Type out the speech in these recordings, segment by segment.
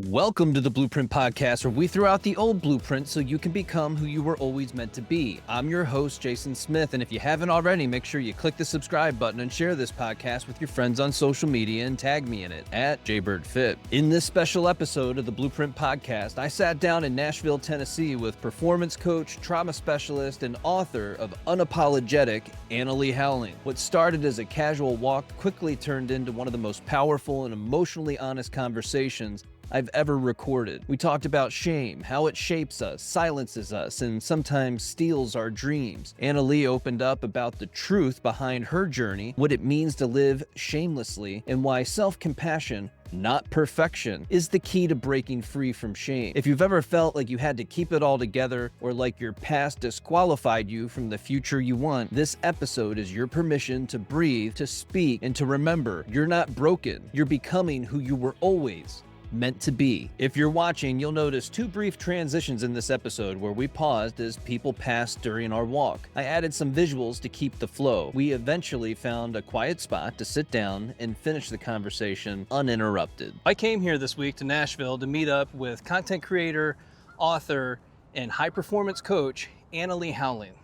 Welcome to the Blueprint Podcast, where we throw out the old blueprint so you can become who you were always meant to be. I'm your host, Jason Smith, and if you haven't already, make sure you click the subscribe button and share this podcast with your friends on social media and tag me in it at JBirdFit. In this special episode of the Blueprint Podcast, I sat down in Nashville, Tennessee with performance coach, trauma specialist, and author of Unapologetic, Annalie Howling. What started as a casual walk quickly turned into one of the most powerful and emotionally honest conversations I've ever recorded. We talked about shame, how it shapes us, silences us, and sometimes steals our dreams. Annalie opened up about the truth behind her journey, what it means to live shamelessly, and why self-compassion, not perfection, is the key to breaking free from shame. If you've ever felt like you had to keep it all together or like your past disqualified you from the future you want, this episode is your permission to breathe, to speak, and to remember you're not broken. You're becoming who you were always meant to be. If you're watching, you'll notice two brief transitions in this episode where we paused as people passed during our walk. I added some visuals to keep the flow. We eventually found a quiet spot to sit down and finish the conversation uninterrupted. I came here this week to Nashville to meet up with content creator, author, and high performance coach, Annalie Howling.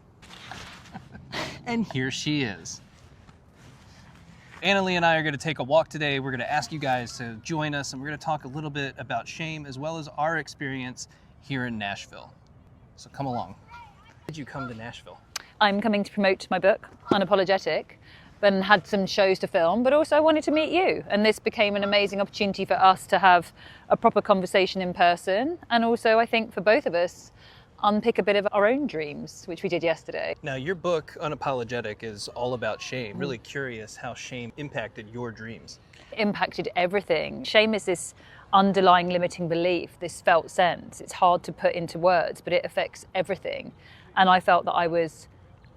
And here she is. Annalie and I are going to take a walk today. We're going to ask you guys to join us, and we're going to talk a little bit about shame as well as our experience here in Nashville. So come along. Why did you come to Nashville? I'm coming to promote my book, Unapologetic, and had some shows to film, but also I wanted to meet you. And this became an amazing opportunity for us to have a proper conversation in person. And also, I think for both of us, unpick a bit of our own dreams, which we did yesterday. Now, your book, Unapologetic, is all about shame. Really curious how shame impacted your dreams. It impacted everything. Shame is this underlying limiting belief, this felt sense. It's hard to put into words, but it affects everything. And I felt that I was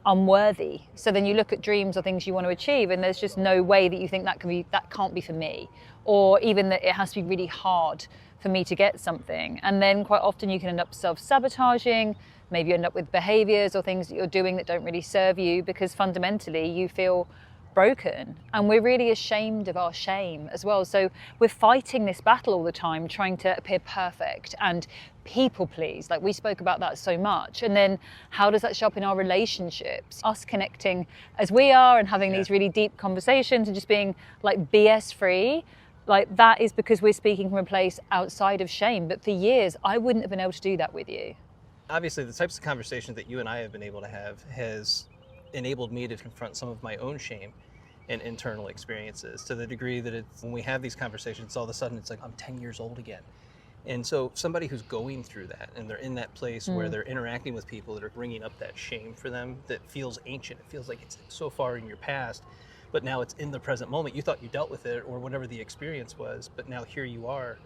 unworthy. So then you look at dreams or things you want to achieve, and there's just no way that you think that can't be for me. Or even that it has to be really hard for me to get something. And then quite often you can end up self-sabotaging, maybe you end up with behaviors or things that you're doing that don't really serve you because fundamentally you feel broken. And we're really ashamed of our shame as well. So we're fighting this battle all the time, trying to appear perfect and people please. Like we spoke about that so much. And then how does that show up in our relationships? Us connecting as we are and having these really deep conversations and just being like BS free. Like that is because we're speaking from a place outside of shame. But for years, I wouldn't have been able to do that with you. Obviously, the types of conversations that you and I have been able to have has enabled me to confront some of my own shame and internal experiences to the degree that when we have these conversations, all of a sudden it's like, I'm 10 years old again. And so somebody who's going through that and they're in that place where they're interacting with people that are bringing up that shame for them that feels ancient, it feels like it's so far in your past, but now it's in the present moment. You thought you dealt with it or whatever the experience was, but now here you are.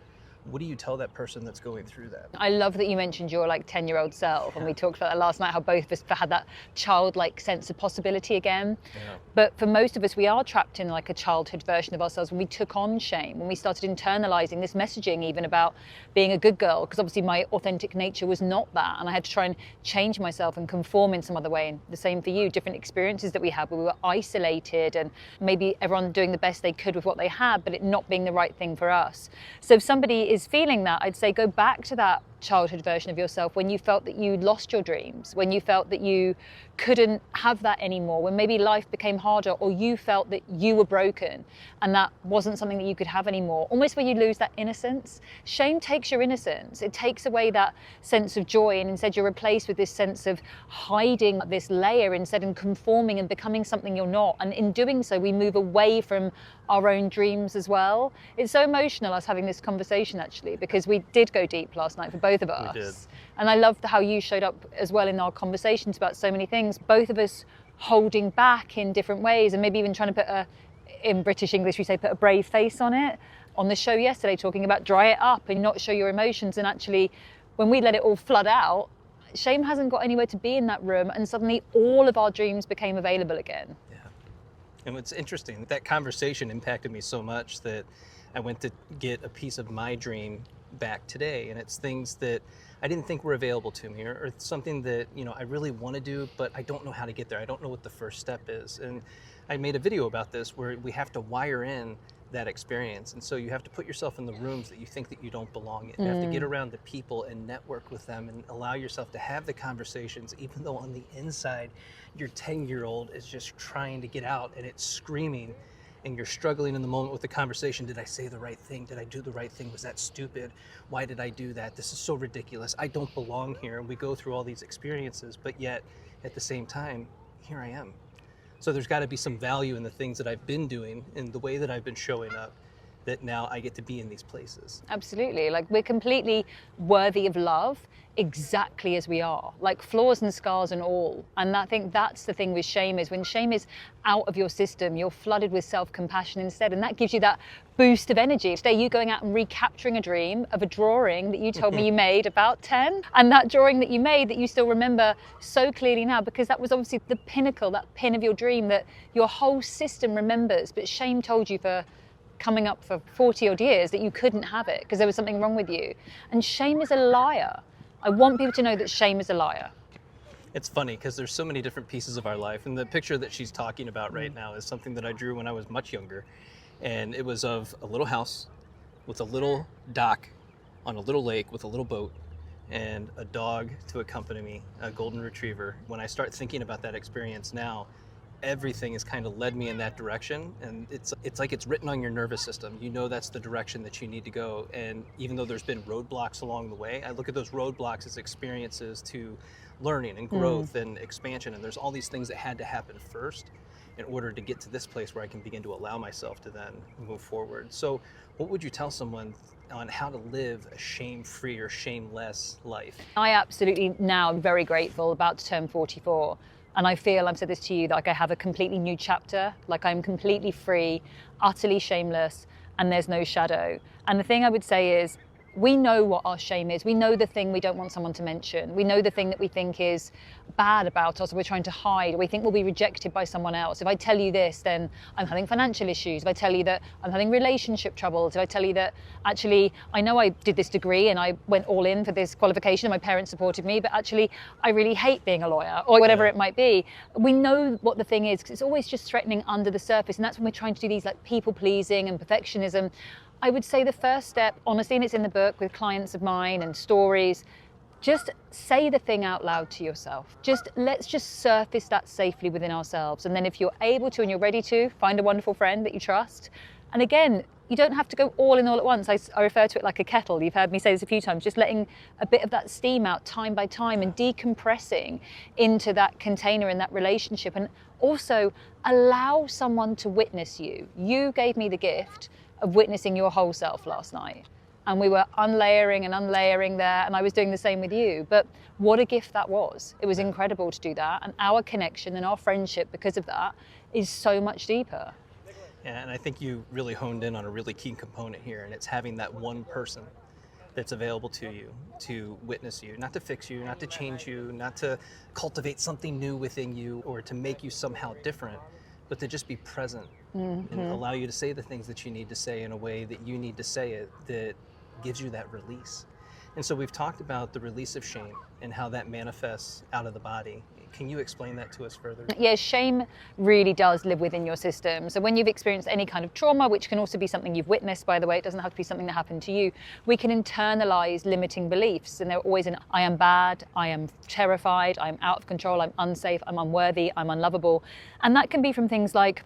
What do you tell that person that's going through that? I love that you mentioned your 10-year-old self, and we talked about that last night, how both of us had that childlike sense of possibility again. Yeah. But for most of us, we are trapped in a childhood version of ourselves when we took on shame, when we started internalizing this messaging even about being a good girl, because obviously my authentic nature was not that, and I had to try and change myself and conform in some other way. And the same for you, different experiences that we had where we were isolated and maybe everyone doing the best they could with what they had, but it not being the right thing for us. So if somebody is feeling that, I'd say go back to that childhood version of yourself when you felt that you lost your dreams, when you felt that you couldn't have that anymore, when maybe life became harder or you felt that you were broken and that wasn't something that you could have anymore, almost where you lose that innocence. Shame takes your innocence. It takes away that sense of joy, and instead you're replaced with this sense of hiding this layer instead and conforming and becoming something you're not. And in doing so, we move away from our own dreams as well. It's so emotional us having this conversation actually, because we did go deep last night for both of us. We did. And I loved how you showed up as well in our conversations about so many things, both of us holding back in different ways and maybe even trying to in British English we say put a brave face on it. On the show yesterday talking about dry it up and not show your emotions, and actually when we let it all flood out, shame hasn't got anywhere to be in that room, and suddenly all of our dreams became available again. Yeah. And what's interesting, that conversation impacted me so much that I went to get a piece of my dream back today, and it's things that I didn't think were available to me, or something that I really want to do, but I don't know how to get there. I don't know what the first step is. And I made a video about this where we have to wire in that experience. And so you have to put yourself in the rooms that you think that you don't belong in. You have to get around the people and network with them and allow yourself to have the conversations, even though on the inside, your 10-year-old is just trying to get out and it's screaming and you're struggling in the moment with the conversation. Did I say the right thing? Did I do the right thing? Was that stupid? Why did I do that? This is so ridiculous. I don't belong here. And we go through all these experiences, but yet at the same time, here I am. So there's got to be some value in the things that I've been doing and the way that I've been showing up, that now I get to be in these places. Absolutely. Like, we're completely worthy of love exactly as we are, like flaws and scars and all. And I think that's the thing with shame, is when shame is out of your system, you're flooded with self-compassion instead. And that gives you that boost of energy. Today, you going out and recapturing a dream of a drawing that you told me you made about 10. And that drawing that you made that you still remember so clearly now, because that was obviously the pinnacle, that pin of your dream that your whole system remembers. But shame told you for coming up for 40 odd years that you couldn't have it because there was something wrong with you. And shame is a liar. I want people to know that shame is a liar. It's funny because there's so many different pieces of our life. And the picture that she's talking about right now is something that I drew when I was much younger. And it was of a little house with a little dock on a little lake with a little boat and a dog to accompany me, a golden retriever. When I start thinking about that experience now, everything has kind of led me in that direction, and it's like it's written on your nervous system. You know that's the direction that you need to go. And even though there's been roadblocks along the way, I look at those roadblocks as experiences to learning and growth and expansion, and there's all these things that had to happen first in order to get to this place where I can begin to allow myself to then move forward. So what would you tell someone on how to live a shame-free or shameless life? I absolutely now am very grateful, about to turn 44. And I feel, I've said this to you, like I have a completely new chapter, like I'm completely free, utterly shameless, and there's no shadow. And the thing I would say is, we know what our shame is. We know the thing we don't want someone to mention. We know the thing that we think is bad about us, or we're trying to hide, or we think we'll be rejected by someone else. If I tell you this, then I'm having financial issues. If I tell you that I'm having relationship troubles, if I tell you that actually I know I did this degree and I went all in for this qualification and my parents supported me, but actually I really hate being a lawyer, or whatever it might be. We know what the thing is because it's always just threatening under the surface. And that's when we're trying to do these like people pleasing and perfectionism. I would say the first step, honestly, and it's in the book with clients of mine and stories, just say the thing out loud to yourself. Let's just surface that safely within ourselves. And then if you're able to and you're ready to, find a wonderful friend that you trust. And again, you don't have to go all in all at once. I refer to it like a kettle. You've heard me say this a few times, just letting a bit of that steam out time by time and decompressing into that container in that relationship. And also allow someone to witness you. You gave me the gift of witnessing your whole self last night. And we were unlayering and unlayering there, and I was doing the same with you. But what a gift that was. It was incredible to do that. And our connection and our friendship because of that is so much deeper. Yeah, and I think you really honed in on a really key component here, and it's having that one person that's available to you to witness you, not to fix you, not to change you, not to cultivate something new within you or to make you somehow different, but to just be present and allow you to say the things that you need to say in a way that you need to say it, that gives you that release. And so we've talked about the release of shame and how that manifests out of the body. Can you explain that to us further? Yeah, shame really does live within your system. So when you've experienced any kind of trauma, which can also be something you've witnessed, by the way, it doesn't have to be something that happened to you, we can internalize limiting beliefs. And they're always in, I am bad, I am terrified, I'm out of control, I'm unsafe, I'm unworthy, I'm unlovable. And that can be from things like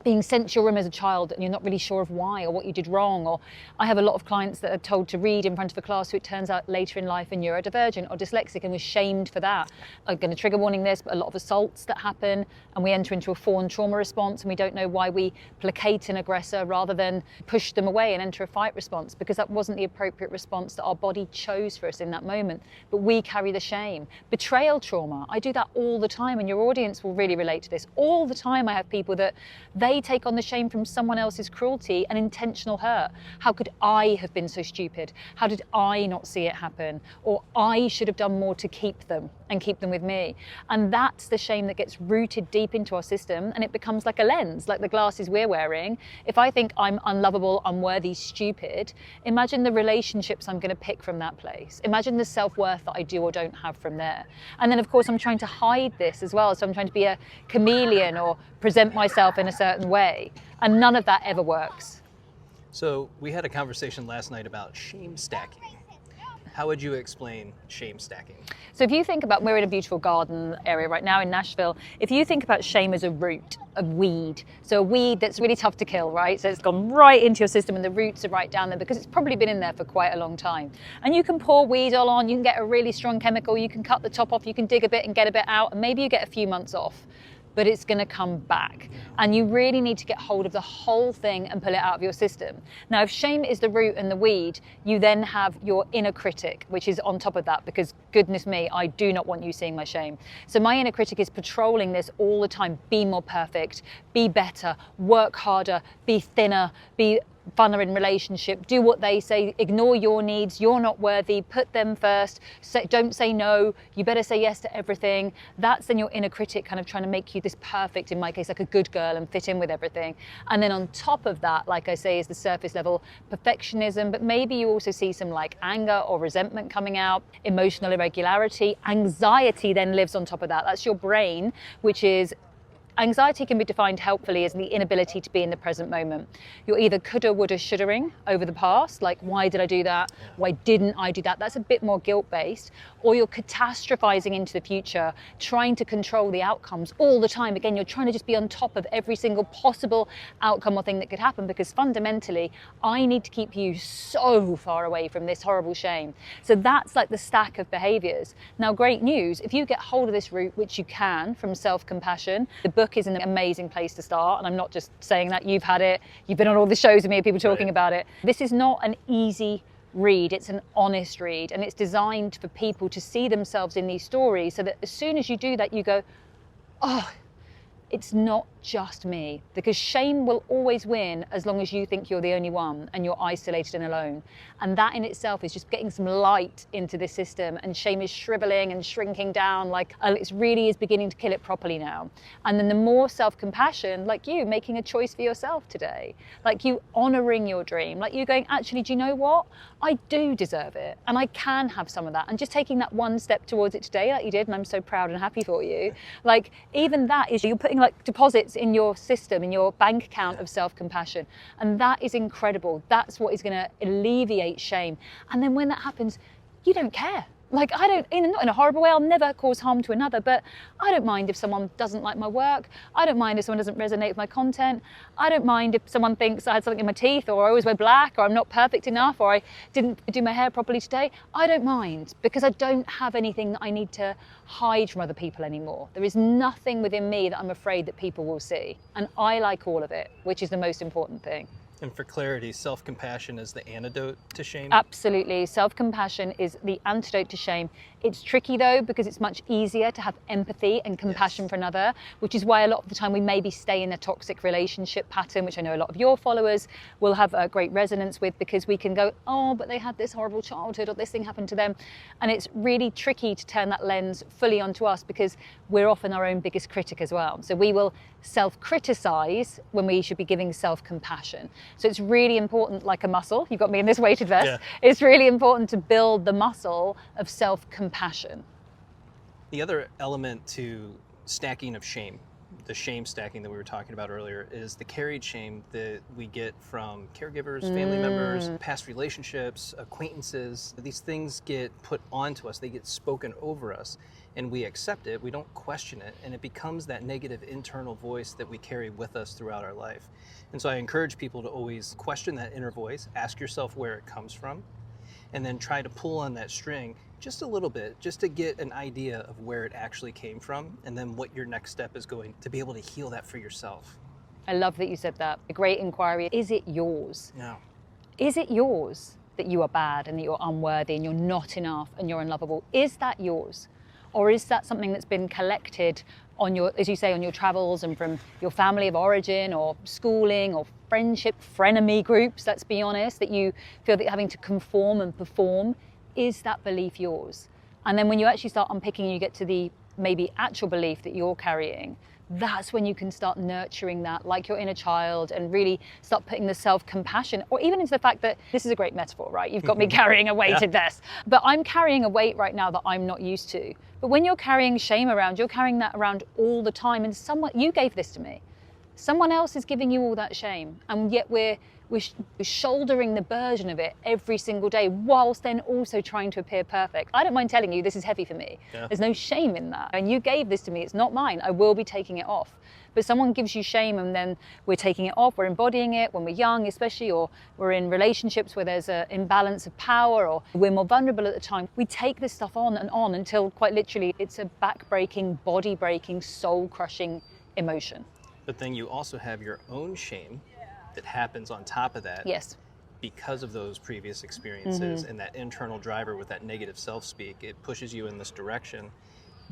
being sent to your room as a child and you're not really sure of why or what you did wrong. Or I have a lot of clients that are told to read in front of a class who it turns out later in life are neurodivergent or dyslexic and was shamed for that. I'm going to trigger warning this, but a lot of assaults that happen and we enter into a fawn trauma response and we don't know why we placate an aggressor rather than push them away and enter a fight response, because that wasn't the appropriate response that our body chose for us in that moment. But we carry the shame. Betrayal trauma, I do that all the time and your audience will really relate to this. All the time I have people that they take on the shame from someone else's cruelty and intentional hurt. How could I have been so stupid? How did I not see it happen? Or I should have done more to keep them. and keep them with me. And that's the shame that gets rooted deep into our system, and it becomes like a lens, like the glasses we're wearing. If I think I'm unlovable, unworthy, stupid, imagine the relationships I'm going to pick from that place. Imagine the self-worth that I do or don't have from there. And then of course I'm trying to hide this as well. So I'm trying to be a chameleon or present myself in a certain way. And none of that ever works. So we had a conversation last night about shame stacking. How would you explain shame stacking? So if you think about, we're in a beautiful garden area right now in Nashville. If you think about shame as a root, a weed, so a weed that's really tough to kill, right? So it's gone right into your system and the roots are right down there because it's probably been in there for quite a long time. And you can pour weed oil on, you can get a really strong chemical, you can cut the top off, you can dig a bit and get a bit out, and maybe you get a few months off, but it's going to come back. And you really need to get hold of the whole thing and pull it out of your system. Now, if shame is the root and the weed, you then have your inner critic, which is on top of that, because goodness me, I do not want you seeing my shame. So my inner critic is patrolling this all the time. Be more perfect, be better, work harder, be thinner, be funner in relationship, do what they say, ignore your needs, you're not worthy, put them first, don't say no, you better say yes to everything. That's then your inner critic kind of trying to make you this perfect, in my case, like a good girl and fit in with everything. And then on top of that, like I say, is the surface level perfectionism, but maybe you also see some like anger or resentment coming out, emotional irregularity, anxiety then lives on top of that. That's your brain, which is anxiety can be defined helpfully as the inability to be in the present moment. You're either coulda, woulda, shoulda-ing over the past, like why did I do that? Why didn't I do that? That's a bit more guilt-based. Or you're catastrophizing into the future, trying to control the outcomes all the time. Again, you're trying to just be on top of every single possible outcome or thing that could happen, because fundamentally, I need to keep you so far away from this horrible shame. So that's like the stack of behaviors. Now, great news, if you get hold of this root, which you can from self-compassion, the book is an amazing place to start. And I'm not just saying that, you've had it, you've been on all the shows with me, people talking about it. This is not an easy read, it's an honest read, and it's designed for people to see themselves in these stories so that as soon as you do that, you go, oh, it's not just me, because shame will always win as long as you think you're the only one and you're isolated and alone. And that in itself is just getting some light into this system, and shame is shriveling and shrinking down, like it really is beginning to kill it properly now. And then the more self-compassion, like you making a choice for yourself today, like you honoring your dream, like you going, actually, do you know what? I do deserve it and I can have some of that. And just taking that one step towards it today like you did, and I'm so proud and happy for you. Like even that is, you're putting like deposits in your system, in your bank account of self-compassion. And that is incredible. That's what is going to alleviate shame. And then when that happens, you don't care. Like I don't, not in a horrible way, I'll never cause harm to another, but I don't mind if someone doesn't like my work. I don't mind if someone doesn't resonate with my content. I don't mind if someone thinks I had something in my teeth, or I always wear black, or I'm not perfect enough, or I didn't do my hair properly today. I don't mind, because I don't have anything that I need to hide from other people anymore. There is nothing within me that I'm afraid that people will see. And I like all of it, which is the most important thing. And for clarity, self-compassion is the antidote to shame? Absolutely. Self-compassion is the antidote to shame. It's tricky though, because it's much easier to have empathy and compassion for another, which is why a lot of the time we maybe stay in a toxic relationship pattern, which I know a lot of your followers will have a great resonance with, because we can go, oh, but they had this horrible childhood, or this thing happened to them. And it's really tricky to turn that lens fully onto us, because we're often our own biggest critic as well. So we will self-criticize when we should be giving self-compassion. So it's really important, like a muscle, you've got me in this weighted vest, it's really important to build the muscle of self-compassion. The other element to stacking of shame, the shame stacking that we were talking about earlier, is the carried shame that we get from caregivers, family members, past relationships, acquaintances. These things get put onto us, they get spoken over us, and we accept it, we don't question it, and it becomes that negative internal voice that we carry with us throughout our life. And so I encourage people to always question that inner voice, ask yourself where it comes from, and then try to pull on that string just a little bit, just to get an idea of where it actually came from, and then what your next step is going to be able to heal that for yourself. I love that you said that. A great inquiry, is it yours? No. Is it yours that you are bad and that you're unworthy and you're not enough and you're unlovable? Is that yours? Or is that something that's been collected on your, as you say, on your travels and from your family of origin or schooling or friendship, frenemy groups, let's be honest, that you feel that you're having to conform and perform? Is that belief yours? And then when you actually start unpicking, you get to the maybe actual belief that you're carrying, that's when you can start nurturing that like your inner child and really start putting the self-compassion, or even into the fact that this is a great metaphor, right? You've got me carrying a weight in this, but I'm carrying a weight right now that I'm not used to. But when you're carrying shame around, you're carrying that around all the time. And you gave this to me. Someone else is giving you all that shame. And yet we're shouldering the burden of it every single day, whilst then also trying to appear perfect. I don't mind telling you, this is heavy for me. Yeah. There's no shame in that. And you gave this to me, it's not mine. I will be taking it off. But someone gives you shame and then we're taking it off, we're embodying it when we're young especially, or we're in relationships where there's an imbalance of power, or we're more vulnerable at the time. We take this stuff on and on until quite literally it's a back-breaking, body-breaking, soul-crushing emotion. But then you also have your own shame that happens on top of that. Yes. Because of those previous experiences and that internal driver with that negative self-speak, it pushes you in this direction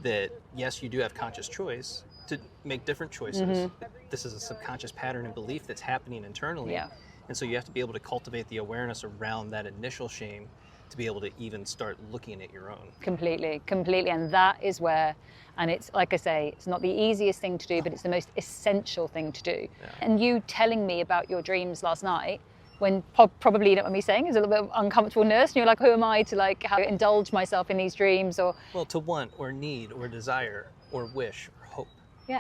that, yes, you do have conscious choice to make different choices. This is a subconscious pattern and belief that's happening internally. Yeah. And so you have to be able to cultivate the awareness around that initial shame to be able to even start looking at your own. Completely. And that is where, and it's like I say, it's not the easiest thing to do, but it's the most essential thing to do. Yeah. And you telling me about your dreams last night, when probably, you know what me saying, is a little bit of uncomfortableness, and you're like, who am I to like how indulge myself in these dreams, or to want or need or desire or wish or hope,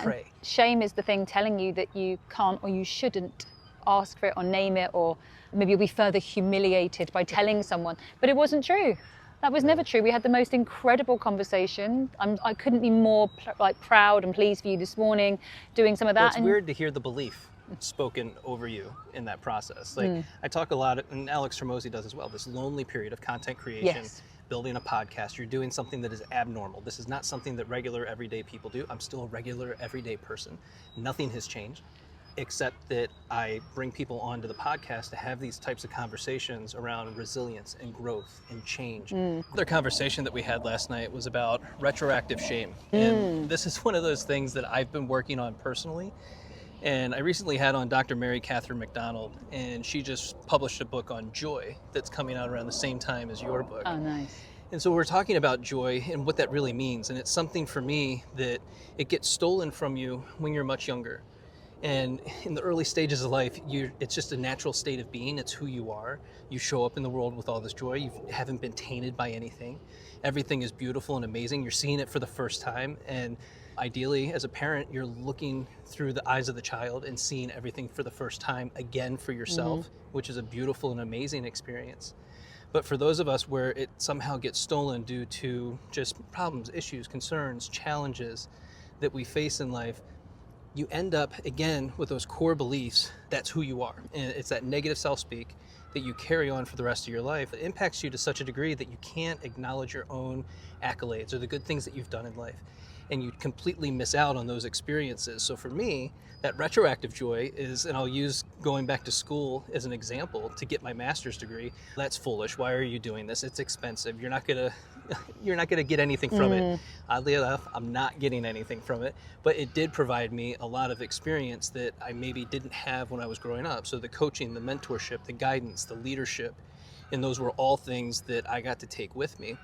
pray. Shame is the thing telling you that you can't or you shouldn't ask for it or name it, or maybe you'll be further humiliated by telling someone. But it wasn't true. That was never true. We had the most incredible conversation. I couldn't be more proud and pleased for you this morning doing some of that. Well, it's weird to hear the belief spoken over you in that process. Like I talk a lot, and Alex Hormozi does as well, this lonely period of content creation, building a podcast. You're doing something that is abnormal. This is not something that regular everyday people do. I'm still a regular everyday person. Nothing has changed, except that I bring people onto the podcast to have these types of conversations around resilience and growth and change. Another conversation that we had last night was about retroactive shame. And this is one of those things that I've been working on personally. And I recently had on Dr. Mary Catherine McDonald, and she just published a book on joy that's coming out around the same time as your book. Oh, nice. And so we're talking about joy and what that really means. And it's something for me that it gets stolen from you when you're much younger. And in the early stages of life, it's just a natural state of being. It's who you are. You show up in the world with all this joy. You haven't been tainted by anything. Everything is beautiful and amazing. You're seeing it for the first time. And ideally, as a parent, you're looking through the eyes of the child and seeing everything for the first time again for yourself, which is a beautiful and amazing experience. But for those of us where it somehow gets stolen due to just problems, issues, concerns, challenges that we face in life, you end up, again, with those core beliefs. That's who you are. And it's that negative self-speak that you carry on for the rest of your life. It impacts you to such a degree that you can't acknowledge your own accolades or the good things that you've done in life. And you completely miss out on those experiences. So for me, that retroactive joy is, and I'll use going back to school as an example to get my master's degree. That's foolish. Why are you doing this? It's expensive. You're not gonna get anything from it. Oddly enough, I'm not getting anything from it, but it did provide me a lot of experience that I maybe didn't have when I was growing up. So the coaching, the mentorship, the guidance, the leadership, and those were all things that I got to take with me.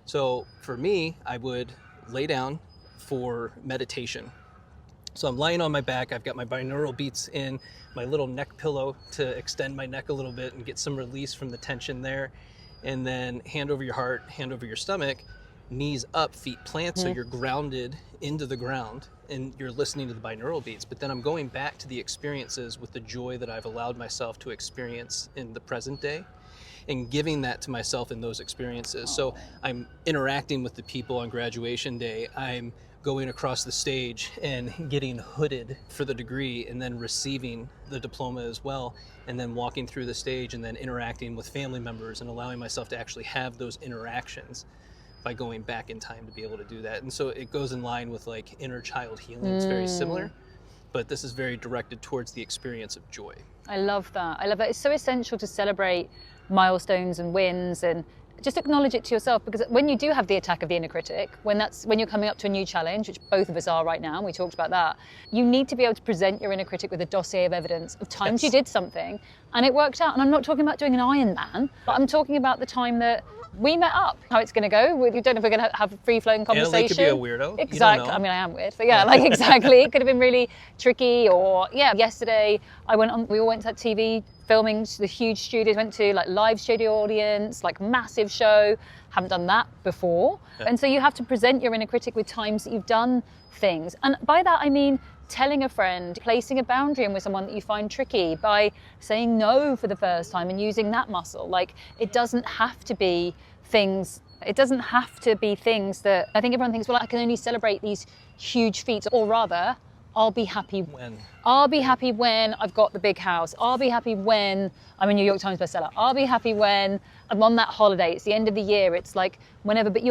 So for me, I would lay down for meditation. So I'm lying on my back, I've got my binaural beats in, my little neck pillow to extend my neck a little bit and get some release from the tension there. And then hand over your heart, hand over your stomach, knees up, feet plant, so you're grounded into the ground and you're listening to the binaural beats. But then I'm going back to the experiences with the joy that I've allowed myself to experience in the present day and giving that to myself in those experiences. So I'm interacting with the people on graduation day. I'm going across the stage and getting hooded for the degree and then receiving the diploma as well, and then walking through the stage and then interacting with family members and allowing myself to actually have those interactions by going back in time to be able to do that. And so it goes in line with like inner child healing. It's very similar, but this is very directed towards the experience of joy. I love that. It's so essential to celebrate milestones and wins and just acknowledge it to yourself, because when you do have the attack of the inner critic, when you're coming up to a new challenge, which both of us are right now, and we talked about that, you need to be able to present your inner critic with a dossier of evidence of times you did something And it worked out. And I'm not talking about doing an Ironman, but I'm talking about the time that we met up, how it's going to go. We don't know if we're going to have a free-flowing conversation. Annalie could be a weirdo. Exactly. I mean, I am weird, but yeah, like exactly. It could have been really tricky. Or yeah, yesterday we all went to that TV filming, to the huge studios, went to like live studio audience, like massive show. Haven't done that before. Yeah. And so you have to present your inner critic with times that you've done things. And by that, I mean, telling a friend, placing a boundary in with someone that you find tricky, by saying no for the first time and using that muscle. Like, it doesn't have to be things that I think everyone thinks, well, I can only celebrate these huge feats, or rather, I'll be happy when I've got the big house. I'll be happy when I'm a New York Times bestseller. I'll be happy when I'm on that holiday. It's the end of the year. It's like whenever, but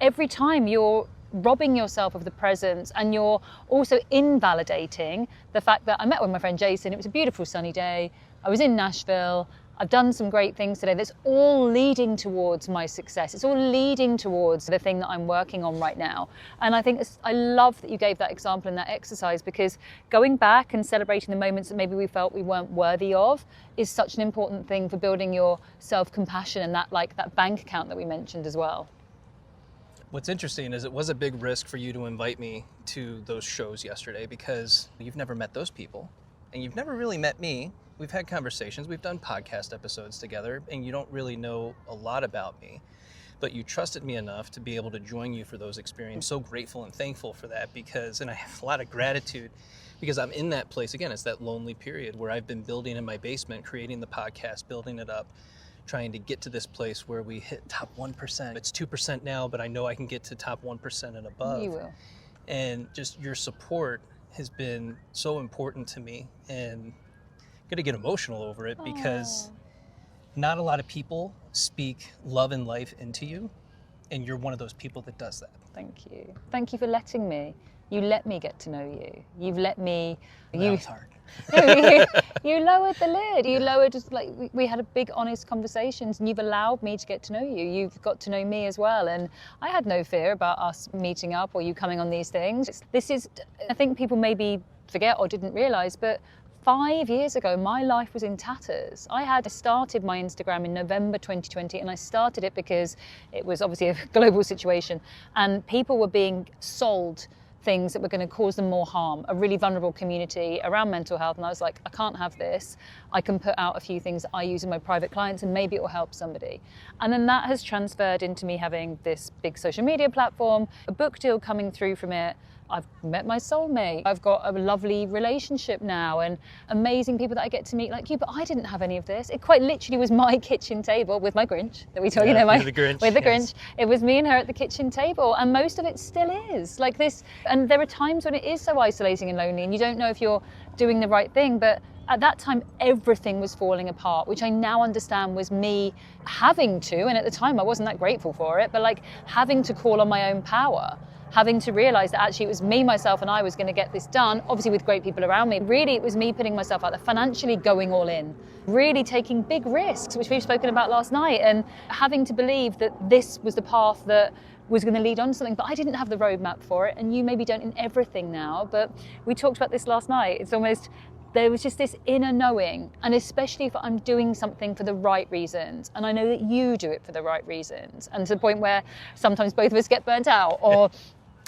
every time you're robbing yourself of the present, and you're also invalidating the fact that I met with my friend Jason. It was a beautiful sunny day. I was in Nashville. I've done some great things today. That's all leading towards my success. It's all leading towards the thing that I'm working on right now. And I think I love that you gave that example in that exercise, because going back and celebrating the moments that maybe we felt we weren't worthy of is such an important thing for building your self-compassion and that bank account that we mentioned as well. What's interesting is it was a big risk for you to invite me to those shows yesterday, because you've never met those people and you've never really met me. We've had conversations, we've done podcast episodes together, and you don't really know a lot about me, but you trusted me enough to be able to join you for those experiences. I'm so grateful and thankful for that, and I have a lot of gratitude, because I'm in that place, again, it's that lonely period where I've been building in my basement, creating the podcast, building it up, trying to get to this place where we hit top 1%. It's 2% now, but I know I can get to top 1% and above. You will. And just your support has been so important to me, and I'm gonna get emotional over it because not a lot of people speak love and life into you, and you're one of those people that does that. Thank you. Thank you for letting me. You let me get to know you. You've let me. That was hard. You lowered the lid. You lowered, like, we had a big honest conversations, and you've allowed me to get to know you. You've got to know me as well, and I had no fear about us meeting up or you coming on these things. This is, I think people maybe forget or didn't realize, but 5 years ago, my life was in tatters. I had started my Instagram in November 2020, and I started it because it was obviously a global situation, and people were being sold things that were going to cause them more harm, a really vulnerable community around mental health. And I was like, I can't have this. I can put out a few things that I use in my private clients, and maybe it will help somebody. And then that has transferred into me having this big social media platform, a book deal coming through from it. I've met my soulmate. I've got a lovely relationship now, and amazing people that I get to meet like you, but I didn't have any of this. It quite literally was my kitchen table with my Grinch that we told, with the Grinch. With the Grinch. It was me and her at the kitchen table, and most of it still is like this. And there are times when it is so isolating and lonely, and you don't know if you're doing the right thing, but at that time, everything was falling apart, which I now understand was me having to, and at the time I wasn't that grateful for it, but like having to call on my own power. Having to realize that actually it was me, myself, and I was going to get this done, obviously with great people around me. Really, it was me putting myself out there, financially going all in, really taking big risks, which we've spoken about last night, and having to believe that this was the path that was going to lead on to something, but I didn't have the roadmap for it, and you maybe don't in everything now, but we talked about this last night. It's almost, there was just this inner knowing, and especially if I'm doing something for the right reasons, and I know that you do it for the right reasons, and to the point where sometimes both of us get burnt out, or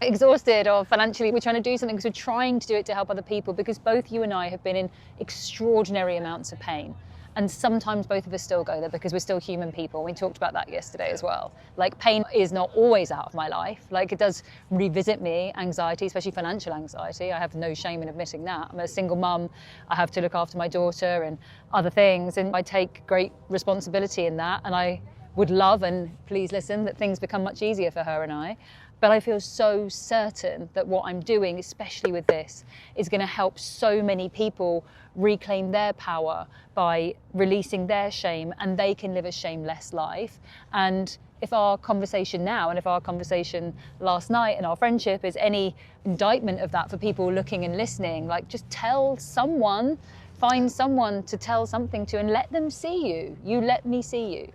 exhausted, or financially we're trying to do something because we're trying to do it to help other people, because both you and I have been in extraordinary amounts of pain, and sometimes both of us still go there because we're still human people. We talked about that yesterday as well. Like, pain is not always out of my life. Like, it does revisit me, anxiety, especially financial anxiety. I have no shame in admitting that. I'm a single mum. I have to look after my daughter and other things, and I take great responsibility in that, and I would love, and please listen, that things become much easier for her and I. But I feel so certain that what I'm doing, especially with this, is going to help so many people reclaim their power by releasing their shame, and they can live a shameless life. And if our conversation now, and if our conversation last night and our friendship is any indictment of that for people looking and listening, like, just tell someone, find someone to tell something to, and let them see you. You let me see you.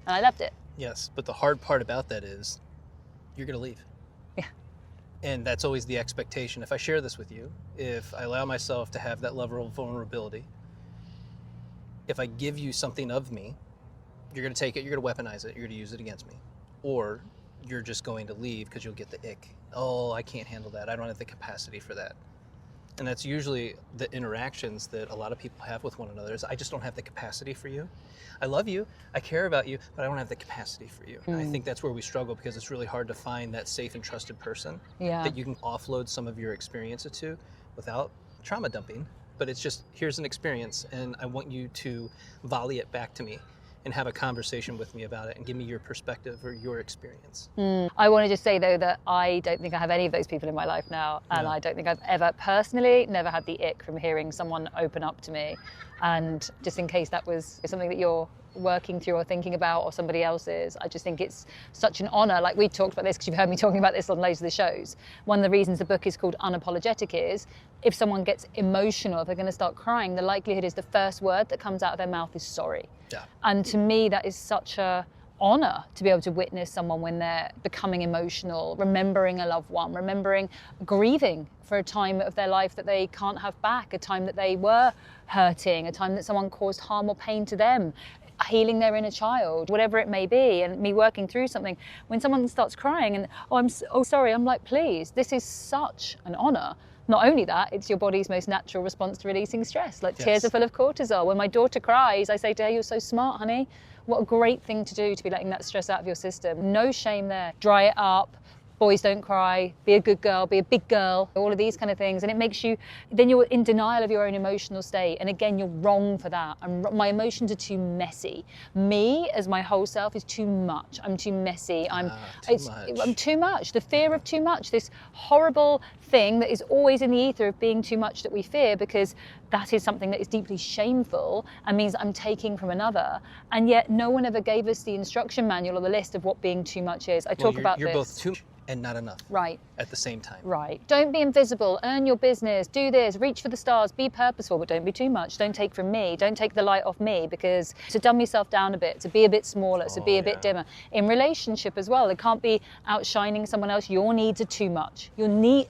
And I loved it. Yes, but the hard part about that is you're going to leave. Yeah. And that's always the expectation. If I share this with you, if I allow myself to have that level of vulnerability, if I give you something of me, you're going to take it, you're going to weaponize it, you're going to use it against me. Or you're just going to leave because you'll get the ick. Oh, I can't handle that. I don't have the capacity for that. And that's usually the interactions that a lot of people have with one another is, I just don't have the capacity for you. I love you, I care about you, but I don't have the capacity for you. And I think that's where we struggle, because it's really hard to find that safe and trusted person that you can offload some of your experiences to without trauma dumping. But it's just, here's an experience, and I want you to volley it back to me and have a conversation with me about it and give me your perspective or your experience. I want to just say, though, that I don't think I have any of those people in my life now. And I don't think I've ever personally never had the ick from hearing someone open up to me. And just in case that was something that you're working through or thinking about, or somebody else's, I just think it's such an honor. Like, we talked about this because you've heard me talking about this on loads of the shows. One of the reasons the book is called Unapologetic is, if someone gets emotional, if they're going to start crying, the likelihood is the first word that comes out of their mouth is sorry. Yeah. And to me, that is such a honor to be able to witness someone when they're becoming emotional, remembering a loved one, remembering grieving for a time of their life that they can't have back, a time that they were hurting, a time that someone caused harm or pain to them, healing their inner child, whatever it may be, and me working through something. When someone starts crying and, I'm sorry, I'm like, please, this is such an honor. Not only that, it's your body's most natural response to releasing stress. Like, tears are full of cortisol. When my daughter cries, I say to her, you're so smart, honey. What a great thing to do, to be letting that stress out of your system. No shame there. Dry it up. Boys don't cry, be a good girl, be a big girl, all of these kind of things. And it makes you, then you're in denial of your own emotional state. And again, you're wrong for that. My emotions are too messy. Me, as my whole self, is too much. I'm too messy. I'm too much. The fear of too much, this horrible thing that is always in the ether of being too much that we fear, because that is something that is deeply shameful and means I'm taking from another. And yet no one ever gave us the instruction manual or the list of what being too much is. You're both too much and not enough. Right. At the same time. Right. Don't be invisible, earn your business, do this, reach for the stars, be purposeful, but don't be too much. Don't take from me, don't take the light off me, because to dumb yourself down a bit, to be a bit smaller, to be a bit dimmer. In relationship as well, it can't be outshining someone else. Your needs are too much.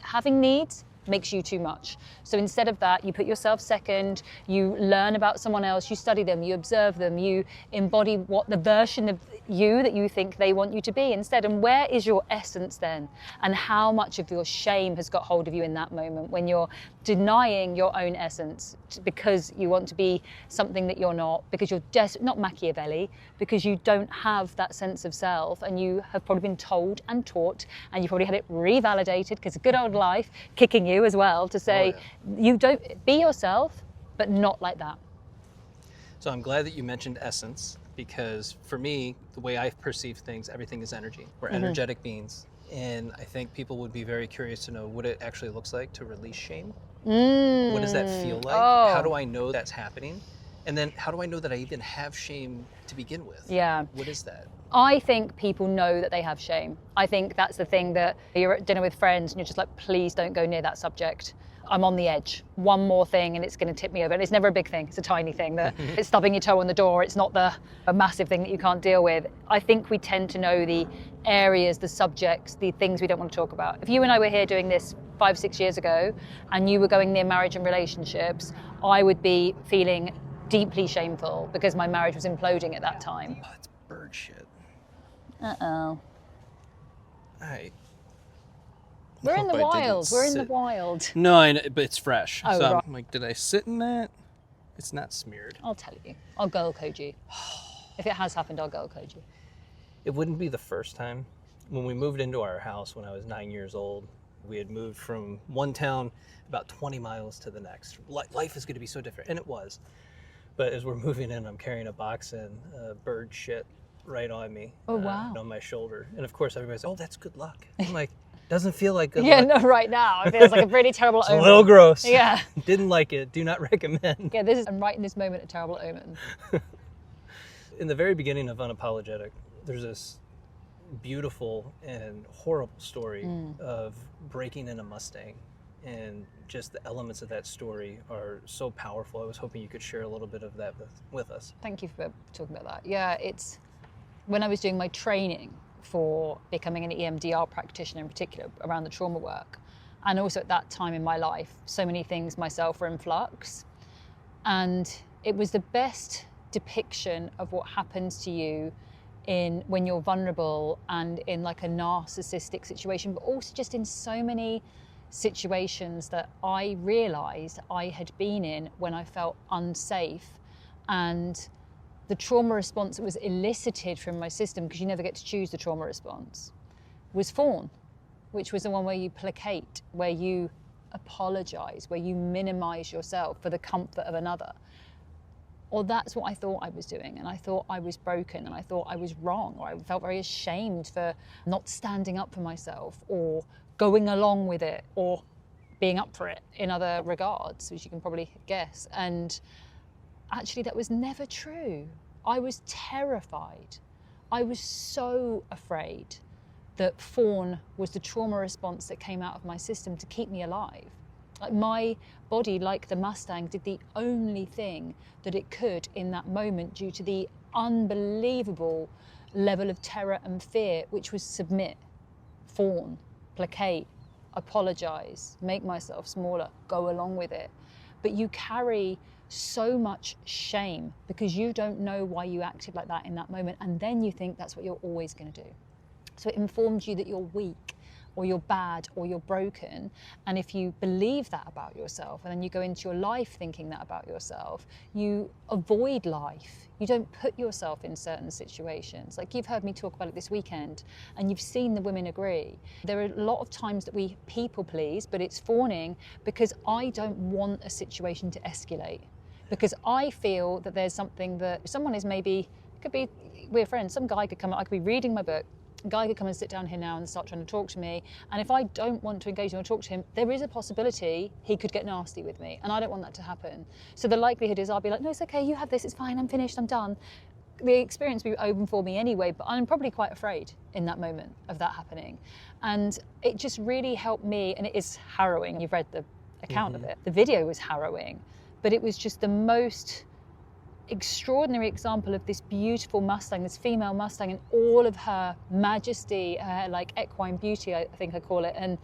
Having needs makes you too much. So instead of that, you put yourself second, you learn about someone else, you study them, you observe them, you embody what the version of you that you think they want you to be instead. And where is your essence then? And how much of your shame has got hold of you in that moment when you're denying your own essence because you want to be something that you're not, because you're not Machiavelli, because you don't have that sense of self, and you have probably been told and taught, and you probably had it revalidated, because good old life kicking you as well to say, you don't be yourself, but not like that. So I'm glad that you mentioned essence, because for me, the way I perceive things, everything is energy. We're energetic beings. And I think people would be very curious to know what it actually looks like to release shame. What does that feel like? How do I know that's happening? And then how do I know that I even have shame to begin with? Yeah. What is that? I think people know that they have shame. I think that's the thing, that you're at dinner with friends and you're just like, please don't go near that subject. I'm on the edge. One more thing and it's going to tip me over. And it's never a big thing. It's a tiny thing that it's stubbing your toe on the door. It's not a massive thing that you can't deal with. I think we tend to know the areas, the subjects, the things we don't want to talk about. If you and I were here doing this 5-6 years ago and you were going near marriage and relationships, I would be feeling deeply shameful because my marriage was imploding at that time. Oh, it's bird shit. Uh-oh. We're in the wild. We're in the wild. No, I know, but it's fresh. Oh, so right. I'm like, did I sit in that? It's not smeared. I'll tell you. I'll girl code you. If it has happened, I'll girl code you. It wouldn't be the first time. When we moved into our house when I was 9 years old, we had moved from one town about 20 miles to the next. Life is going to be so different, and it was. But as we're moving in, I'm carrying a box and bird shit right on me. Oh, wow. And on my shoulder. And of course, everybody's like, oh, that's good luck. I'm like, doesn't feel like good luck. Yeah, no, right now. It feels like a pretty terrible omen. It's a little gross. Yeah. Didn't like it. Do not recommend. Yeah, I'm right in this moment, a terrible omen. In the very beginning of Unapologetic, there's this beautiful and horrible story of breaking in a Mustang. And just the elements of that story are so powerful. I was hoping you could share a little bit of that with us. Thank you for talking about that. Yeah, it's when I was doing my training for becoming an EMDR practitioner in particular around the trauma work. And also at that time in my life, so many things myself were in flux. And it was the best depiction of what happens to you when you're vulnerable and in like a narcissistic situation, but also just in so many situations that I realized I had been in when I felt unsafe. And the trauma response that was elicited from my system, because you never get to choose the trauma response, was fawn, which was the one where you placate, where you apologize, where you minimize yourself for the comfort of another. Or that's what I thought I was doing, and I thought I was broken, and I thought I was wrong, or I felt very ashamed for not standing up for myself, or going along with it, or being up for it in other regards, which you can probably guess. And actually that was never true. I was terrified. I was so afraid that fawn was the trauma response that came out of my system to keep me alive. Like my body, like the Mustang, did the only thing that it could in that moment due to the unbelievable level of terror and fear, which was submit, fawn, placate, apologize, make myself smaller, go along with it. But you carry so much shame because you don't know why you acted like that in that moment, and then you think that's what you're always going to do. So it informs you that you're weak, or you're bad, or you're broken. And if you believe that about yourself, and then you go into your life thinking that about yourself, you avoid life. You don't put yourself in certain situations. Like you've heard me talk about it this weekend, and you've seen the women agree. There are a lot of times that we people please, but it's fawning because I don't want a situation to escalate. Because I feel that there's something that someone is maybe, could be, we're friends, some guy could come, I could be reading my book, a guy could come and sit down here now and start trying to talk to me, and if I don't want to engage or talk to him, there is a possibility he could get nasty with me, and I don't want that to happen. So the likelihood is I'll be like, no, it's okay, you have this, it's fine, I'm finished, I'm done. The experience will be open for me anyway, but I'm probably quite afraid in that moment of that happening. And it just really helped me, and it is harrowing. You've read the account of it. The video was harrowing, but it was just the most extraordinary example of this beautiful Mustang, this female Mustang, and all of her majesty, her like equine beauty, I think I call it, and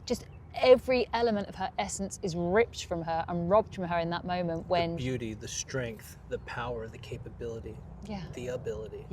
just every element of her essence is ripped from her and robbed from her in that moment when... The beauty, the strength, the power, the capability, the ability.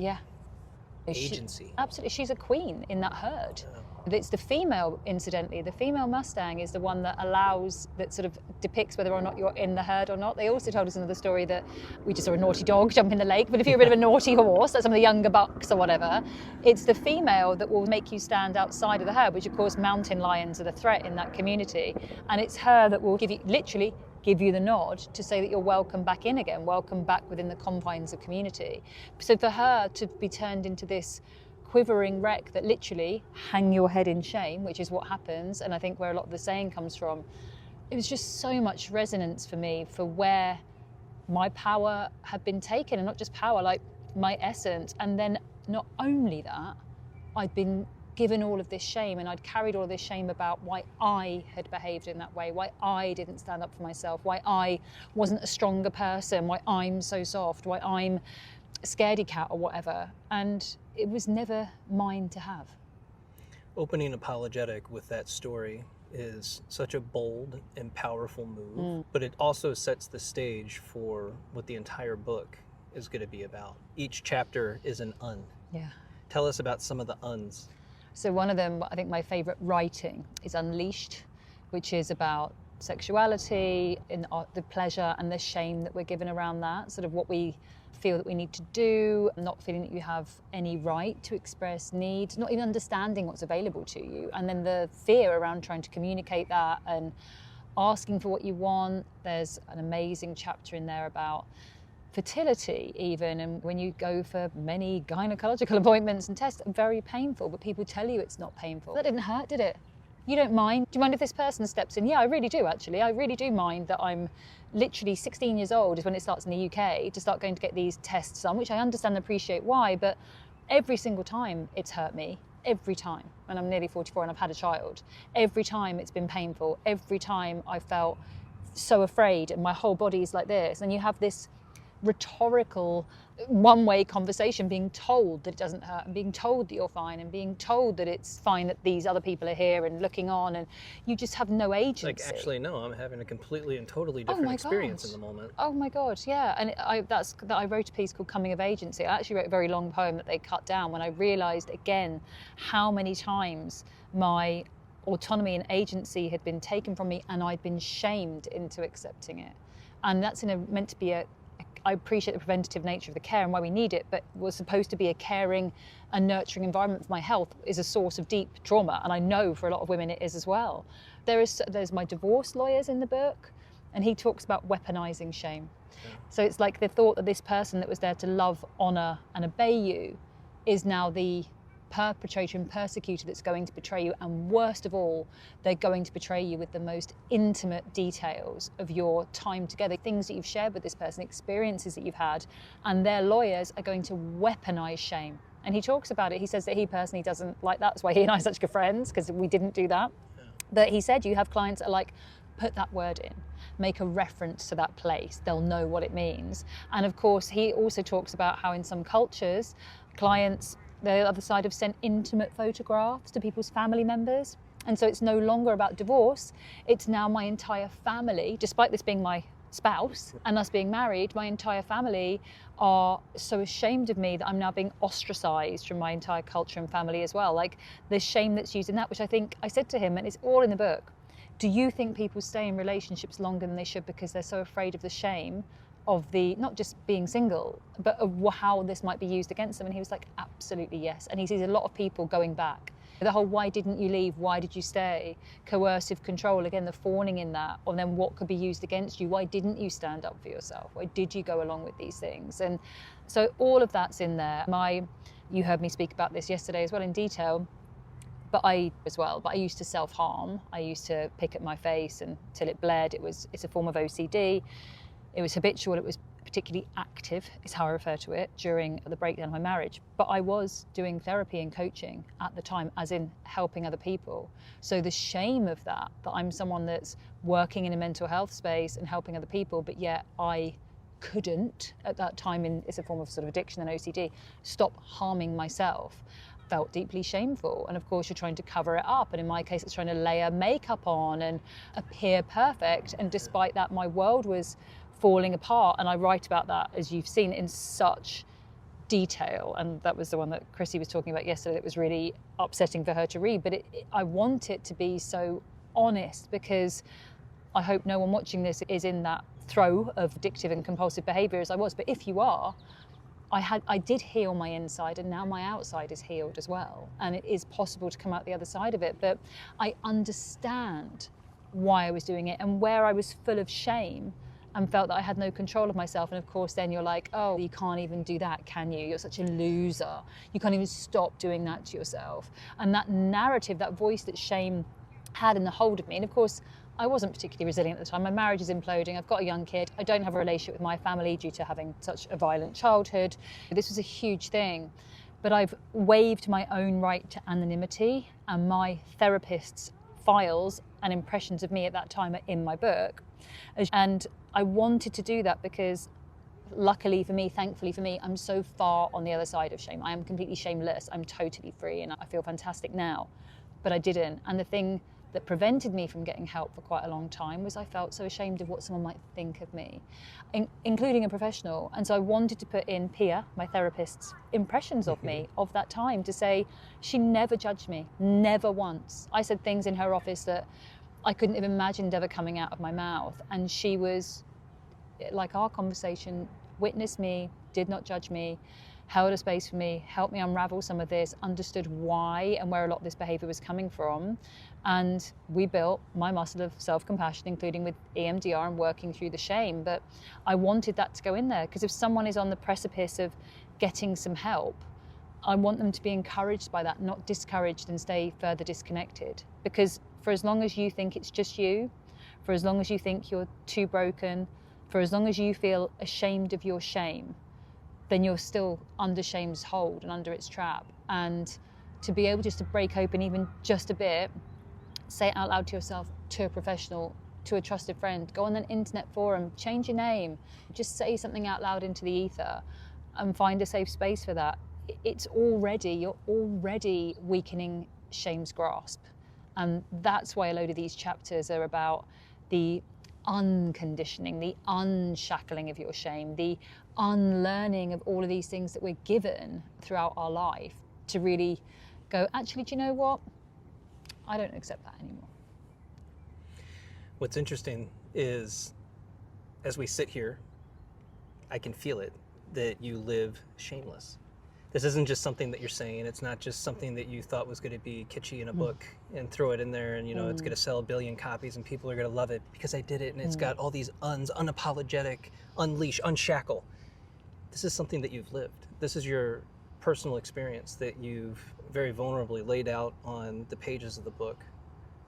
Agency. Absolutely, she's a queen in that herd. It's the female, incidentally, the female Mustang is the one that that sort of depicts whether or not you're in the herd or not. They also told us another story that we just saw a naughty dog jump in the lake, but if you're a bit of a naughty horse, like some of the younger bucks or whatever, it's the female that will make you stand outside of the herd, which of course mountain lions are the threat in that community. And it's her that will literally give you the nod to say that you're welcome back in again, welcome back within the confines of community. So for her to be turned into this quivering wreck that literally hang your head in shame, which is what happens, and I think where a lot of the saying comes from, it was just so much resonance for me for where my power had been taken, and not just power, like my essence. And then not only that, I'd been given all of this shame, and I'd carried all of this shame about why I had behaved in that way, why I didn't stand up for myself, why I wasn't a stronger person, why I'm so soft, why I'm a scaredy cat or whatever. And it was never mine to have. Opening Unapologetic with that story is such a bold and powerful move, but it also sets the stage for what the entire book is going to be about. Each chapter is an un. Yeah. Tell us about some of the uns. So one of them, I think my favorite writing is Unleashed, which is about sexuality, and the pleasure and the shame that we're given around that, sort of what we feel that we need to do, not feeling that you have any right to express needs, not even understanding what's available to you, and then the fear around trying to communicate that and asking for what you want. There's an amazing chapter in there about fertility even, and when you go for many gynecological appointments and tests, very painful, but people tell you it's not painful. That didn't hurt, did it? You don't mind? Do you mind if this person steps in? Yeah, I really do actually. I really do mind that I'm literally 16 years old is when it starts in the UK to start going to get these tests done, which I understand and appreciate why, but every single time it's hurt me. Every time. And I'm nearly 44 and I've had a child. Every time it's been painful. Every time I felt so afraid and my whole body's like this. And you have this rhetorical one-way conversation, being told that it doesn't hurt, and being told that you're fine, and being told that it's fine that these other people are here and looking on, and you just have no agency. Like, actually, no, I'm having a completely and totally different experience in the moment. Oh my God, yeah. And I wrote a piece called Coming of Agency. I actually wrote a very long poem that they cut down when I realized again how many times my autonomy and agency had been taken from me and I'd been shamed into accepting it. And that's meant to be I appreciate the preventative nature of the care and why we need it, but was supposed to be a caring and nurturing environment for my health is a source of deep trauma. And I know for a lot of women it is as well. There's my divorce lawyers in the book, and he talks about weaponizing shame. Yeah. So it's like the thought that this person that was there to love, honor, and obey you is now the perpetrator and persecutor that's going to betray you, and worst of all, they're going to betray you with the most intimate details of your time together, things that you've shared with this person, experiences that you've had, and their lawyers are going to weaponize shame. And he talks about it. He says that he personally doesn't like that. That's why he and I are such good friends, because we didn't do that. Yeah. But he said you have clients that are like, put that word in, make a reference to that place, they'll know what it means. And of course, he also talks about how in some cultures, clients, the other side, have sent intimate photographs to people's family members. And so it's no longer about divorce, it's now my entire family, despite this being my spouse and us being married, my entire family are so ashamed of me that I'm now being ostracized from my entire culture and family as well. Like, there's shame that's used in that, which I think I said to him, and it's all in the book. Do you think people stay in relationships longer than they should because they're so afraid of the shame of the, not just being single, but of how this might be used against them? And he was like, absolutely yes. And he sees a lot of people going back. The whole, why didn't you leave? Why did you stay? Coercive control, again, the fawning in that. Or then what could be used against you? Why didn't you stand up for yourself? Why did you go along with these things? And so all of that's in there. You heard me speak about this yesterday as well in detail. But I used to self-harm. I used to pick at my face until it bled. It's a form of OCD. It was habitual. It was particularly active, is how I refer to it, during the breakdown of my marriage. But I was doing therapy and coaching at the time, as in helping other people. So the shame of that I'm someone that's working in a mental health space and helping other people, but yet I couldn't at that time, it's a form of sort of addiction and OCD, stop harming myself, felt deeply shameful. And of course you're trying to cover it up, and in my case it's trying to layer makeup on and appear perfect, and despite that my world was falling apart. And I write about that, as you've seen, in such detail, and that was the one that Chrissy was talking about yesterday that was really upsetting for her to read. But I want it to be so honest, because I hope no one watching this is in that throw of addictive and compulsive behaviour as I was. But if you are, I did heal my inside, and now my outside is healed as well. And it is possible to come out the other side of it. But I understand why I was doing it and where I was full of shame and felt that I had no control of myself. And of course then you're like, oh, you can't even do that, can you? You're such a loser. You can't even stop doing that to yourself. And that narrative, that voice that shame had in the hold of me. And of course, I wasn't particularly resilient at the time. My marriage is imploding. I've got a young kid. I don't have a relationship with my family due to having such a violent childhood. This was a huge thing. But I've waived my own right to anonymity, and my therapist's files and impressions of me at that time are in my book. And I wanted to do that because luckily for me, thankfully for me, I'm so far on the other side of shame. I am completely shameless. I'm totally free, and I feel fantastic now. But I didn't. And the thing that prevented me from getting help for quite a long time was I felt so ashamed of what someone might think of me, including a professional. And so I wanted to put in Pia, my therapist's, impressions of me of that time, to say she never judged me, never once. I said things in her office that I couldn't have imagined ever coming out of my mouth. And she was, like our conversation, witnessed me, did not judge me, held a space for me, helped me unravel some of this, understood why and where a lot of this behavior was coming from. And we built my muscle of self-compassion, including with EMDR and working through the shame. But I wanted that to go in there, because if someone is on the precipice of getting some help, I want them to be encouraged by that, not discouraged and stay further disconnected. Because for as long as you think it's just you, for as long as you think you're too broken, for as long as you feel ashamed of your shame, then you're still under shame's hold and under its trap. And to be able just to break open even just a bit, say it out loud to yourself, to a professional, to a trusted friend, go on an internet forum, change your name, just say something out loud into the ether and find a safe space for that. You're already weakening shame's grasp. And that's why a load of these chapters are about the unconditioning, the unshackling of your shame, the unlearning of all of these things that we're given throughout our life to really go, actually, do you know what? I don't accept that anymore. What's interesting is, as we sit here, I can feel it, that you live shameless. This isn't just something that you're saying. It's not just something that you thought was going to be kitschy in a book and throw it in there and, it's going to sell 1 billion copies and people are going to love it because I did it and it's got all these unapologetic, unleash, unshackle. This is something that you've lived. This is your personal experience that you've very vulnerably laid out on the pages of the book,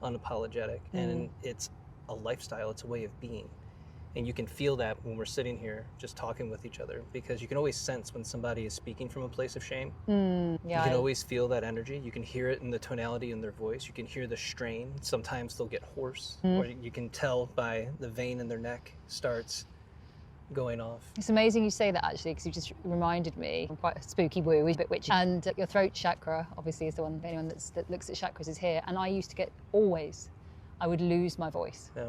Unapologetic. And it's a lifestyle, it's a way of being. And you can feel that when we're sitting here just talking with each other, because you can always sense when somebody is speaking from a place of shame. You can always feel that energy. You can hear it in the tonality in their voice. You can hear the strain. Sometimes they'll get hoarse, or you can tell by the vein in their neck starts going off. It's amazing you say that, actually, because you just reminded me. I'm quite a spooky woo, a bit witchy. And your throat chakra, obviously, is the one, anyone that looks at chakras is here. And I used to I would lose my voice. Yeah.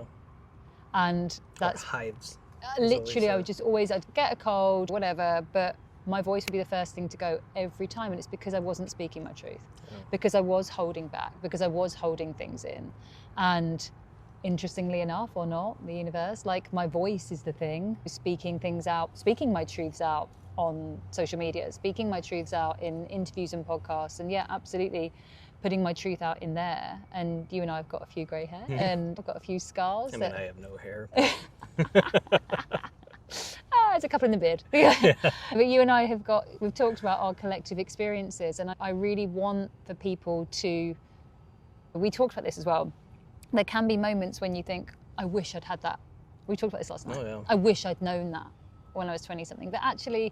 And that's hives. Literally, I'd get a cold, whatever, but my voice would be the first thing to go every time. And it's because I wasn't speaking my truth, because I was holding back, because I was holding things in. And interestingly enough, or not, the universe, like, my voice is the thing, speaking things out, speaking my truths out on social media, speaking my truths out in interviews and podcasts. And yeah, absolutely, putting my truth out in there. And you and I have got a few grey hair and I've got a few scars. I have no hair. There's a couple in the beard. But you and I we've talked about our collective experiences, and I really want for people we talked about this as well. There can be moments when you think, I wish I'd had that. We talked about this last night. Oh, yeah. I wish I'd known that when I was 20 something, but actually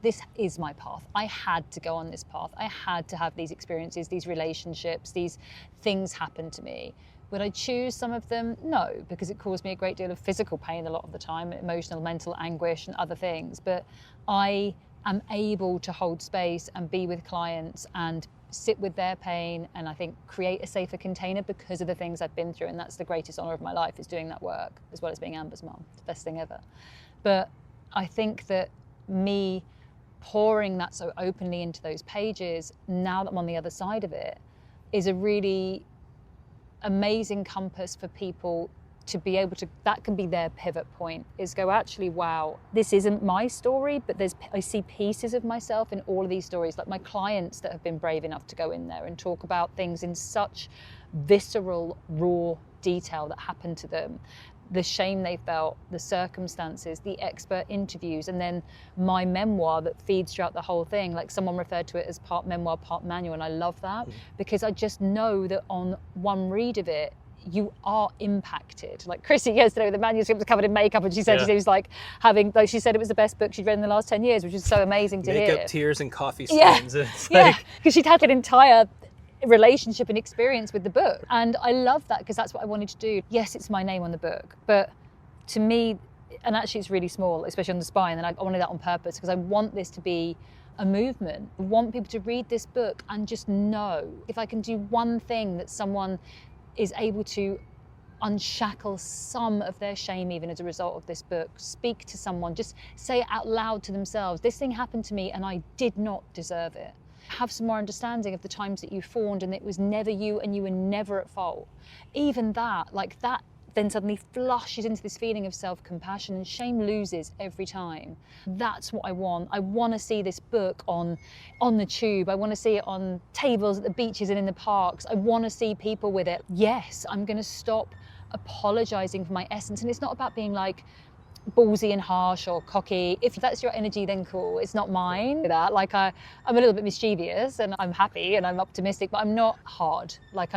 this is my path. I had to go on this path. I had to have these experiences, these relationships, these things happen to me. Would I choose some of them? No, because it caused me a great deal of physical pain a lot of the time, emotional, mental anguish and other things. But I am able to hold space and be with clients and sit with their pain, and I think create a safer container because of the things I've been through. And that's the greatest honor of my life, is doing that work, as well as being Amber's mum. It's the best thing ever. But I think that me pouring that so openly into those pages, now that I'm on the other side of it, is a really amazing compass for people to be able to, that can be their pivot point, is go, actually, wow, this isn't my story, but I see pieces of myself in all of these stories. Like my clients that have been brave enough to go in there and talk about things in such visceral, raw detail that happened to them. The shame they felt, the circumstances, the expert interviews, and then my memoir that feeds throughout the whole thing. Like, someone referred to it as part memoir, part manual, and I love that because I just know that on one read of it, you are impacted. Like Chrissy yesterday, the manuscript was covered in makeup, and she said she was like she said it was the best book she'd read in the last 10 years, which is so amazing to hear. Makeup, tears, and coffee stains. Yeah, because she'd had an entire relationship and experience with the book. And I love that because that's what I wanted to do. Yes, it's my name on the book, but to me, and actually it's really small, especially on the spine, and I wanted that on purpose because I want this to be a movement. I want people to read this book and just know, if I can do one thing that someone is able to unshackle some of their shame even as a result of this book, speak to someone, just say it out loud to themselves, this thing happened to me and I did not deserve it. Have some more understanding of the times that you fawned and it was never you and you were never at fault. Even that, like that, then suddenly flushes into this feeling of self-compassion, and shame loses every time. That's what I want. I want to see this book on the tube. I want to see it on tables at the beaches and in the parks. I want to see people with it. Yes, I'm going to stop apologizing for my essence. And it's not about being like ballsy and harsh or cocky. If that's your energy, then cool. It's not mine. That, like, I'm a little bit mischievous and I'm happy and I'm optimistic, but I'm not hard. Like,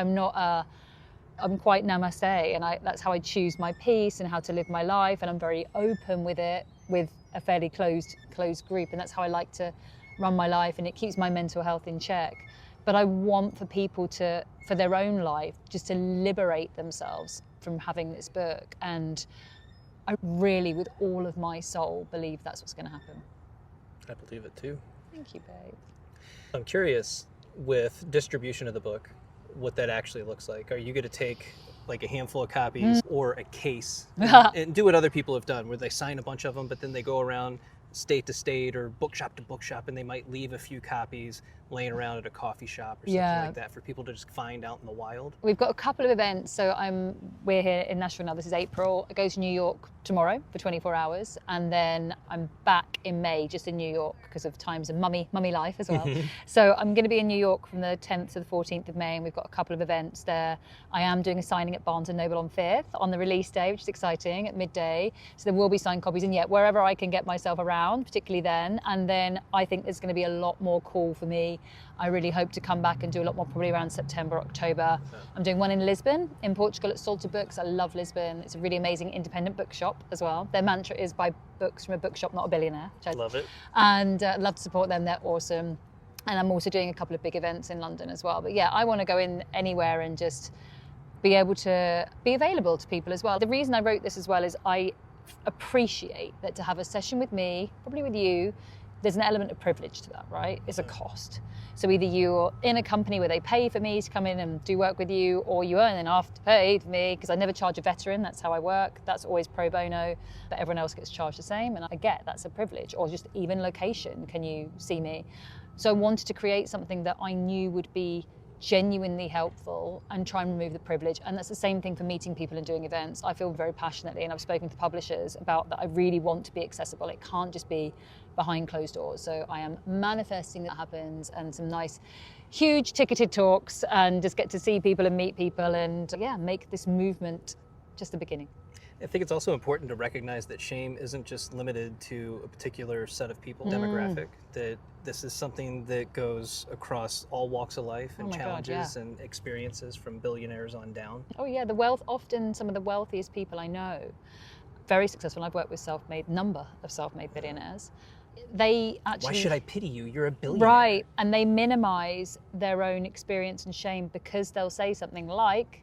I'm quite namaste, and that's how I choose my peace and how to live my life, and I'm very open with it, with a fairly closed group, and that's how I like to run my life, and it keeps my mental health in check. But I want for people to, for their own life, just to liberate themselves from having this book. And I really, with all of my soul, believe that's what's going to happen. I believe it too. Thank you, babe. I'm curious, with distribution of the book, what that actually looks like. Are you going to take like a handful of copies or a case and do what other people have done, where they sign a bunch of them, but then they go around state to state or bookshop to bookshop, and they might leave a few copies laying around at a coffee shop or something like that for people to just find out in the wild? We've got a couple of events. So we're here in Nashville now. This is April. I go to New York tomorrow for 24 hours, and then I'm back in May, just in New York because of times and mummy life as well. So I'm going to be in New York from the 10th to the 14th of May, and we've got a couple of events there. I am doing a signing at Barnes & Noble on 5th on the release day, which is exciting, at midday. So there will be signed copies, and wherever I can get myself around, particularly then. And then I think there's going to be a lot more call for me. I really hope to come back and do a lot more, probably around September, October. I'm doing one in Lisbon, in Portugal, at Salter Books. I love Lisbon. It's a really amazing independent bookshop as well. Their mantra is buy books from a bookshop, not a billionaire. Which I love it. And love to support them. They're awesome. And I'm also doing a couple of big events in London as well. But yeah, I want to go in anywhere and just be able to be available to people as well. The reason I wrote this as well is I appreciate that to have a session with me, probably with you, there's an element of privilege to that, right? It's a cost. So either you're in a company where they pay for me to come in and do work with you, or you earn enough to pay for me, because I never charge a veteran. That's how I work. That's always pro bono, but everyone else gets charged the same. And I get that's a privilege. Or just even location, can you see me? So I wanted to create something that I knew would be genuinely helpful and try and remove the privilege. And that's the same thing for meeting people and doing events. I feel very passionately, and I've spoken to publishers about that. I really want to be accessible. It can't just be behind closed doors. So I am manifesting that happens, and some nice, huge ticketed talks, and just get to see people and meet people, and make this movement just the beginning. I think it's also important to recognize that shame isn't just limited to a particular set of people, demographic, that this is something that goes across all walks of life and challenges and experiences, from billionaires on down. Oh yeah, the wealth, often some of the wealthiest people I know, very successful. I've worked with number of self-made billionaires. They actually... Why should I pity you? You're a billionaire. Right, and they minimize their own experience and shame, because they'll say something like,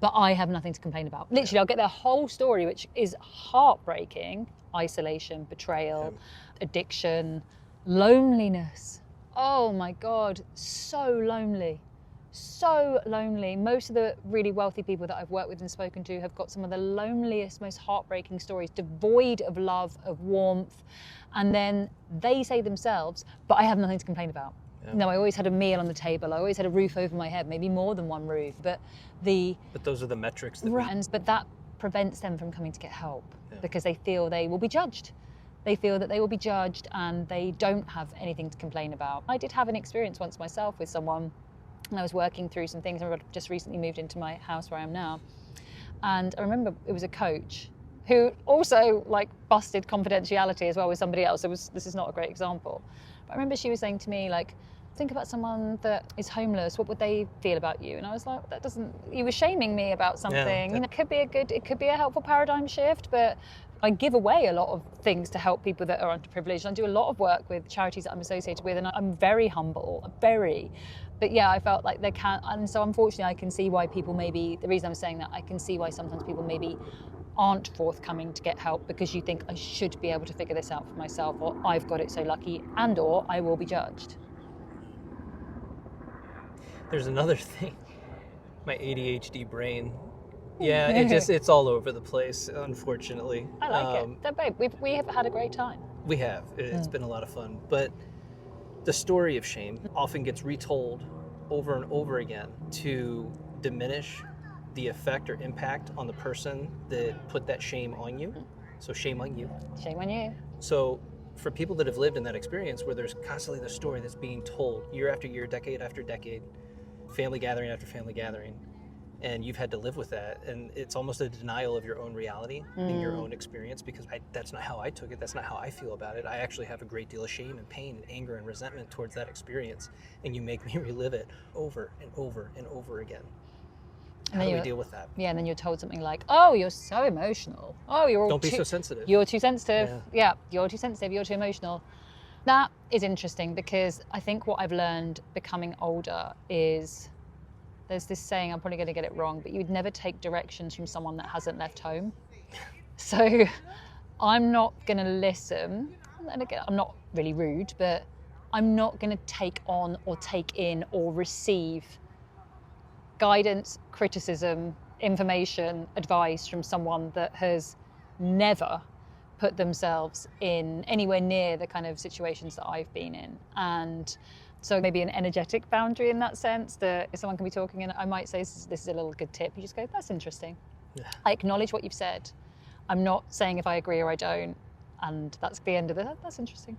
but I have nothing to complain about. Literally, I'll get their whole story, which is heartbreaking. Isolation, betrayal, addiction, loneliness. Oh my God, so lonely. So lonely. Most of the really wealthy people that I've worked with and spoken to have got some of the loneliest, most heartbreaking stories, devoid of love, of warmth. And then they say themselves, but I have nothing to complain about. No, I always had a meal on the table. I always had a roof over my head, maybe more than one roof. But those are the metrics that but that prevents them from coming to get help, because they feel they will be judged. They feel that they will be judged, and they don't have anything to complain about. I did have an experience once myself with someone, and I was working through some things. I just recently moved into my house where I am now. And I remember it was a coach who also busted confidentiality as well with somebody else. This is not a great example. But I remember she was saying to me, think about someone that is homeless. What would they feel about you? And I was like, you were shaming me about something. It could be a helpful paradigm shift, but I give away a lot of things to help people that are underprivileged. I do a lot of work with charities that I'm associated with, and I'm very humble, But I felt like they can't, and so unfortunately I can see why people the reason I'm saying that, I can see why sometimes people maybe aren't forthcoming to get help, because you think, I should be able to figure this out for myself, or I've got it so lucky, and or I will be judged. There's another thing, my ADHD brain. Yeah, it's all over the place, unfortunately. I like it. So, babe, we have had a great time. We have. It's been a lot of fun. But the story of shame often gets retold over and over again to diminish the effect or impact on the person that put that shame on you. So shame on you. Shame on you. So for people that have lived in that experience where there's constantly the story that's being told year after year, decade after decade, family gathering after family gathering, and you've had to live with that, and it's almost a denial of your own reality and your own experience, because that's not how I took it, that's not how I feel about it. I actually have a great deal of shame and pain and anger and resentment towards that experience, and you make me relive it over and over and over again. How do we deal with that? Yeah, and then you're told something like, oh, you're so emotional. Oh, Don't be so sensitive. You're too sensitive. Yeah, you're too sensitive, you're too emotional. That is interesting, because I think what I've learned becoming older is, there's this saying, I'm probably going to get it wrong, but you would never take directions from someone that hasn't left home. So I'm not going to listen, and again, I'm not really rude, but I'm not going to take on or take in or receive guidance, criticism, information, advice from someone that has never put themselves in anywhere near the kind of situations that I've been in. And so maybe an energetic boundary in that sense, that if someone can be talking and I might say, this is a little good tip, you just go, that's interesting. Yeah. I acknowledge what you've said. I'm not saying if I agree or I don't, and that's the end of it. That's interesting.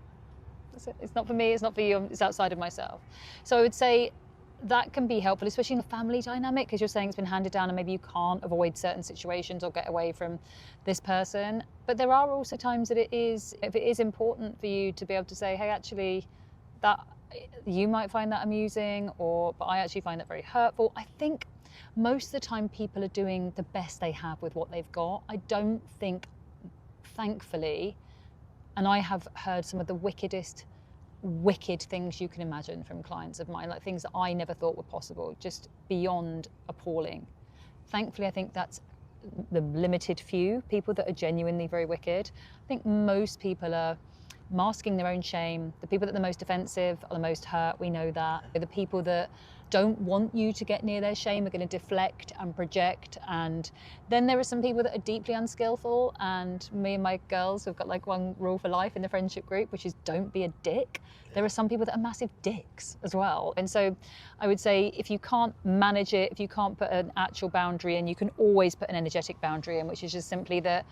That's it. It's not for me, it's not for you, it's outside of myself. So I would say that can be helpful, especially in the family dynamic, because you're saying it's been handed down and maybe you can't avoid certain situations or get away from this person. But there are also times that if it is important for you to be able to say, hey, actually, that you might find that amusing, but I actually find that very hurtful. I think most of the time people are doing the best they have with what they've got. I don't think, thankfully, and I have heard some of the wicked things you can imagine from clients of mine, like things that I never thought were possible, just beyond appalling. Thankfully, I think that's the limited few people that are genuinely very wicked. I think most people are masking their own shame. The people that are the most offensive are the most hurt, we know that. The people that don't want you to get near their shame are going to deflect and project. And then there are some people that are deeply unskillful, and me and my girls have got like one rule for life in the friendship group, which is don't be a dick. There are some people that are massive dicks as well. And so I would say if you can't manage it, if you can't put an actual boundary in, you can always put an energetic boundary in, which is just simply that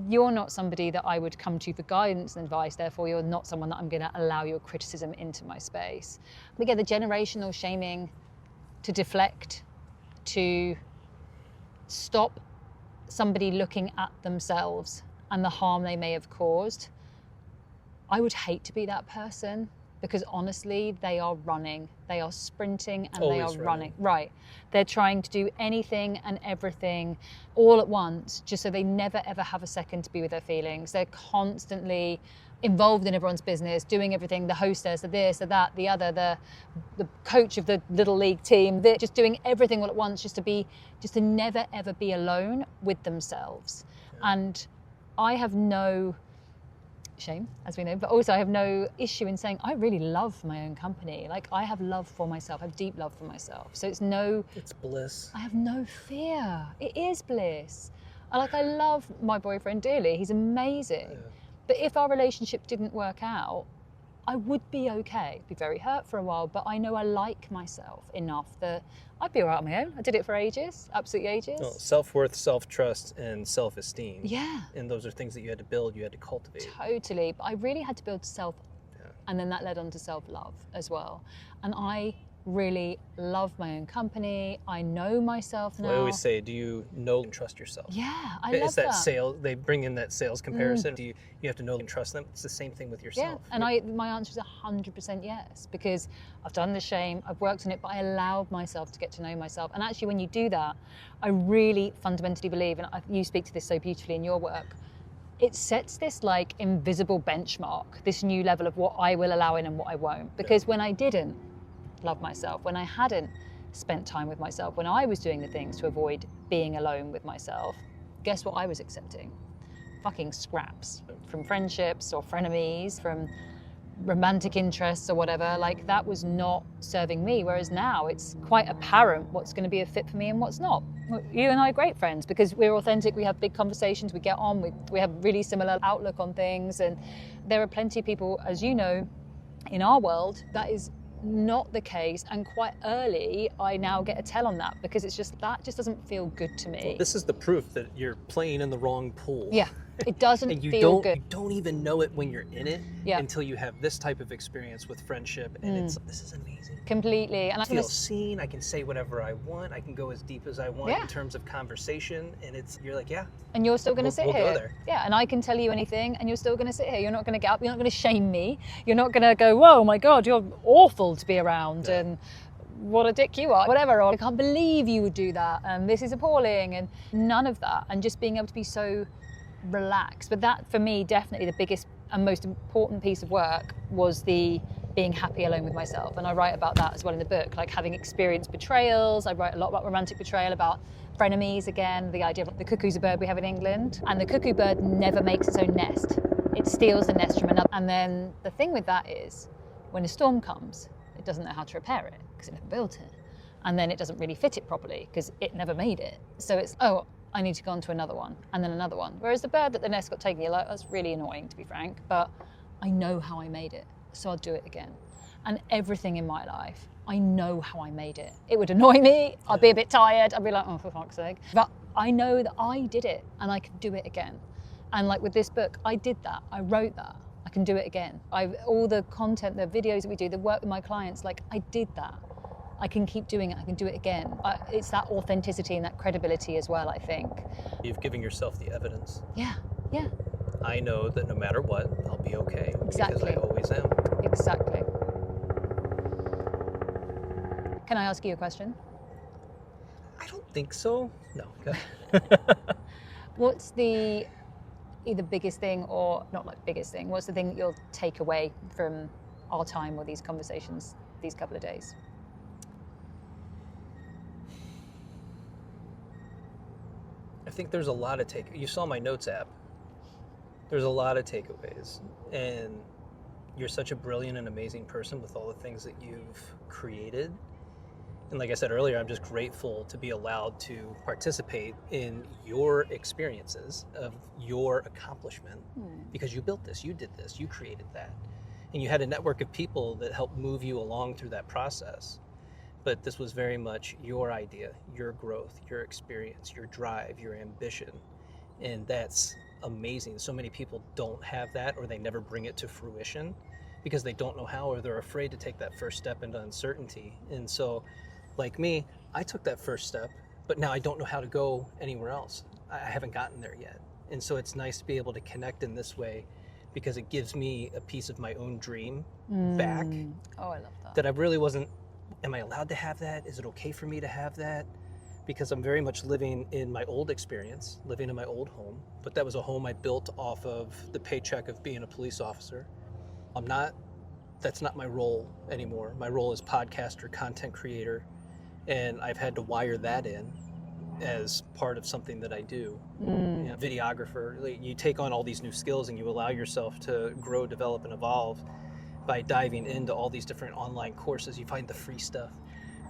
you're not somebody that I would come to for guidance and advice, therefore you're not someone that I'm going to allow your criticism into my space. We get the generational shaming to deflect, to stop somebody looking at themselves and the harm they may have caused. I would hate to be that person, because honestly, they are running, they are sprinting, and they are running. Right. They're trying to do anything and everything all at once, just so they never ever have a second to be with their feelings. They're constantly involved in everyone's business, doing everything, the hostess, the this, the that, the other, the coach of the little league team. They're just doing everything all at once, just to never ever be alone with themselves. Yeah. And I have no shame, as we know, but also I have no issue in saying I really love my own company. Like, I have love for myself, I have deep love for myself. So it's bliss. I have no fear. It is bliss. I love my boyfriend dearly. He's amazing. Yeah. But if our relationship didn't work out, I would be okay. It'd be very hurt for a while, but I know I like myself enough that I'd be all right on my own. I did it for ages, absolutely ages. Well, self-worth, self-trust, and self-esteem. Yeah. And those are things that you had to build, you had to cultivate. Totally. But I really had to build self, and then that led on to self-love as well. And I really love my own company. I know myself now. Well, I always say, do you know and trust yourself? Yeah, I love that. It's that sales, they bring in that sales comparison. You have to know and trust them. It's the same thing with yourself. Yeah, and my answer is 100% yes, because I've done the shame, I've worked on it, but I allowed myself to get to know myself. And actually, when you do that, I really fundamentally believe, and you speak to this so beautifully in your work, it sets this like invisible benchmark, this new level of what I will allow in and what I won't. Because when I didn't love myself, when I hadn't spent time with myself, when I was doing the things to avoid being alone with myself, guess what I was accepting? Fucking scraps from friendships or frenemies, from romantic interests or whatever. Like, that was not serving me. Whereas now it's quite apparent what's going to be a fit for me and what's not. You and I are great friends because we're authentic, we have big conversations, we get on, we have really similar outlook on things. And there are plenty of people, as you know, in our world, that is not the case, and quite early I now get a tell on that, because it's just, that just doesn't feel good to me. Well, this is the proof that you're playing in the wrong pool. Yeah, it doesn't and feel good. You don't even know it when you're in it yeah. until you have this type of experience with friendship, and this is amazing. Completely. And I feel seen, I can say whatever I want, I can go as deep as I want in terms of conversation, and you're like, yeah. And you're still going to sit we'll here. Go there. Yeah, and I can tell you anything, and you're still going to sit here. You're not going to get up, you're not going to shame me. You're not going to go, whoa, my God, you're awful to be around, and what a dick you are, whatever, or I can't believe you would do that, and this is appalling, and none of that. And just being able to be so relaxed. But that, for me, definitely the biggest and most important piece of work was the being happy alone with myself. And I write about that as well in the book, like having experienced betrayals. I write a lot about romantic betrayal, about frenemies again, the idea of the cuckoo's a bird we have in England. And the cuckoo bird never makes its own nest. It steals the nest from another. And then the thing with that is, when a storm comes, it doesn't know how to repair it because it never built it. And then it doesn't really fit it properly because it never made it. So it's, oh, I need to go on to another one, and then another one. Whereas the bird that the nest got taken, you're like, that's really annoying, to be frank, but I know how I made it, so I'll do it again. And everything in my life, I know how I made it. It would annoy me, I'd be a bit tired, I'd be like, oh, for fuck's sake. But I know that I did it, and I can do it again. And like with this book, I did that, I wrote that, I can do it again. All the content, the videos that we do, the work with my clients, like I did that. I can keep doing it, I can do it again. It's that authenticity and that credibility as well, I think. You've given yourself the evidence. Yeah. I know that no matter what, I'll be okay. Exactly. Because I always am. Exactly. Can I ask you a question? I don't think so. No. What's the either biggest thing or not like biggest thing, what's the thing that you'll take away from our time or these conversations these couple of days? I think there's a lot of you saw my notes app. There's a lot of takeaways, and you're such a brilliant and amazing person with all the things that you've created. And like I said earlier, I'm just grateful to be allowed to participate in your experiences of your accomplishment because you built this, you did this, you created that. And you had a network of people that helped move you along through that process. But this was very much your idea, your growth, your experience, your drive, your ambition. And that's amazing. So many people don't have that, or they never bring it to fruition because they don't know how, or they're afraid to take that first step into uncertainty. And so, like me, I took that first step, but now I don't know how to go anywhere else. I haven't gotten there yet. And so it's nice to be able to connect in this way because it gives me a piece of my own dream back. Oh, I love that. That I really wasn't. Am I allowed to have that? Is it okay for me to have that? Because I'm very much living in my old experience, living in my old home, but that was a home I built off of the paycheck of being a police officer. That's not my role anymore. My role is podcaster, content creator, and I've had to wire that in as part of something that I do. You know, videographer, you take on all these new skills and you allow yourself to grow, develop, and evolve by diving into all these different online courses. You find the free stuff,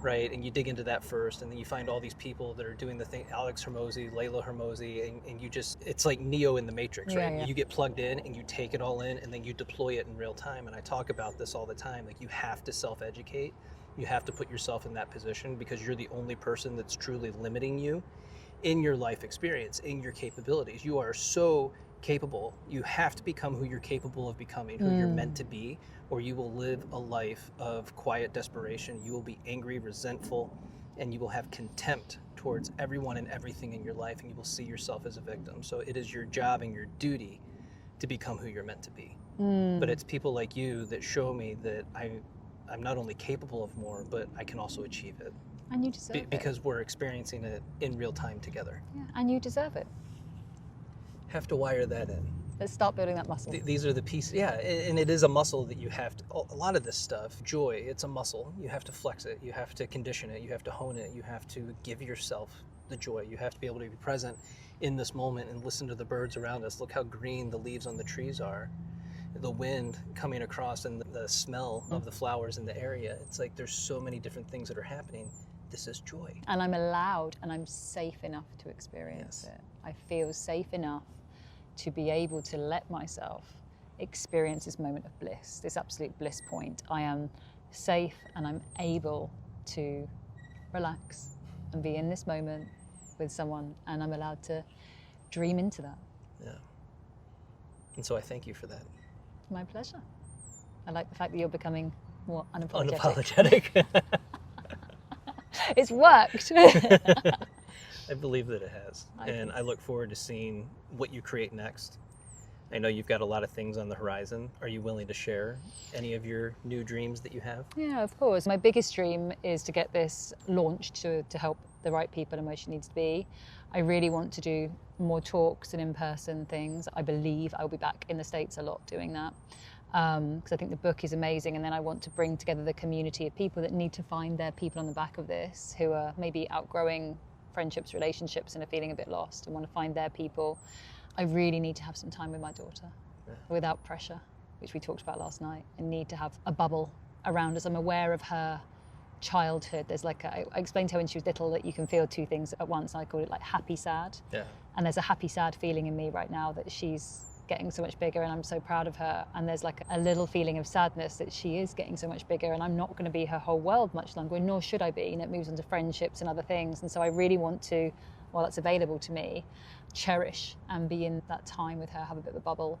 right? And you dig into that first, and then you find all these people that are doing the thing, Alex Hormozy, Layla Hormozy, and you just, it's like Neo in the Matrix, right? Yeah. You get plugged in and you take it all in and then you deploy it in real time. And I talk about this all the time, like you have to self-educate. You have to put yourself in that position because you're the only person that's truly limiting you in your life experience, in your capabilities. You are so capable. You have to become who you're capable of becoming, who you're meant to be, or you will live a life of quiet desperation. You will be angry, resentful, and you will have contempt towards everyone and everything in your life, and you will see yourself as a victim. So it is your job and your duty to become who you're meant to be. But it's people like you that show me that I'm not only capable of more, but I can also achieve it. And you deserve it. Because we're experiencing it in real time together. Yeah, and you deserve it. Have to wire that in. Let's start building that muscle. These are the pieces, yeah, and it is a muscle that you have to, a lot of this stuff, joy, it's a muscle. You have to flex it, you have to condition it, you have to hone it, you have to give yourself the joy. You have to be able to be present in this moment and listen to the birds around us. Look how green the leaves on the trees are. The wind coming across and the smell of the flowers in the area. It's like there's so many different things that are happening. This is joy. And I'm allowed and I'm safe enough to experience it. I feel safe enough to be able to let myself experience this moment of bliss, this absolute bliss point. I am safe and I'm able to relax and be in this moment with someone, and I'm allowed to dream into that. Yeah. And so I thank you for that. My pleasure. I like the fact that you're becoming more unapologetic. Unapologetic. It's worked. I believe that it has. And I look forward to seeing what you create next. I know you've got a lot of things on the horizon. Are you willing to share any of your new dreams that you have? Yeah, of course. My biggest dream is to get this launched to help the right people and where she needs to be. I really want to do more talks and in-person things. I believe I'll be back in the States a lot doing that, because I think the book is amazing, and then I want to bring together the community of people that need to find their people on the back of this, who are maybe outgrowing friendships, relationships, and are feeling a bit lost and want to find their people. I really need to have some time with my daughter without pressure, which we talked about last night. I need to have a bubble around us. I'm aware of her childhood. There's like I explained to her when she was little that you can feel two things at once. I call it like happy sad. Yeah. And there's a happy sad feeling in me right now that she's getting so much bigger and I'm so proud of her. And there's like a little feeling of sadness that she is getting so much bigger and I'm not going to be her whole world much longer, nor should I be. And it moves on to friendships and other things. And so I really want to, while that's available to me, cherish and be in that time with her, have a bit of a bubble.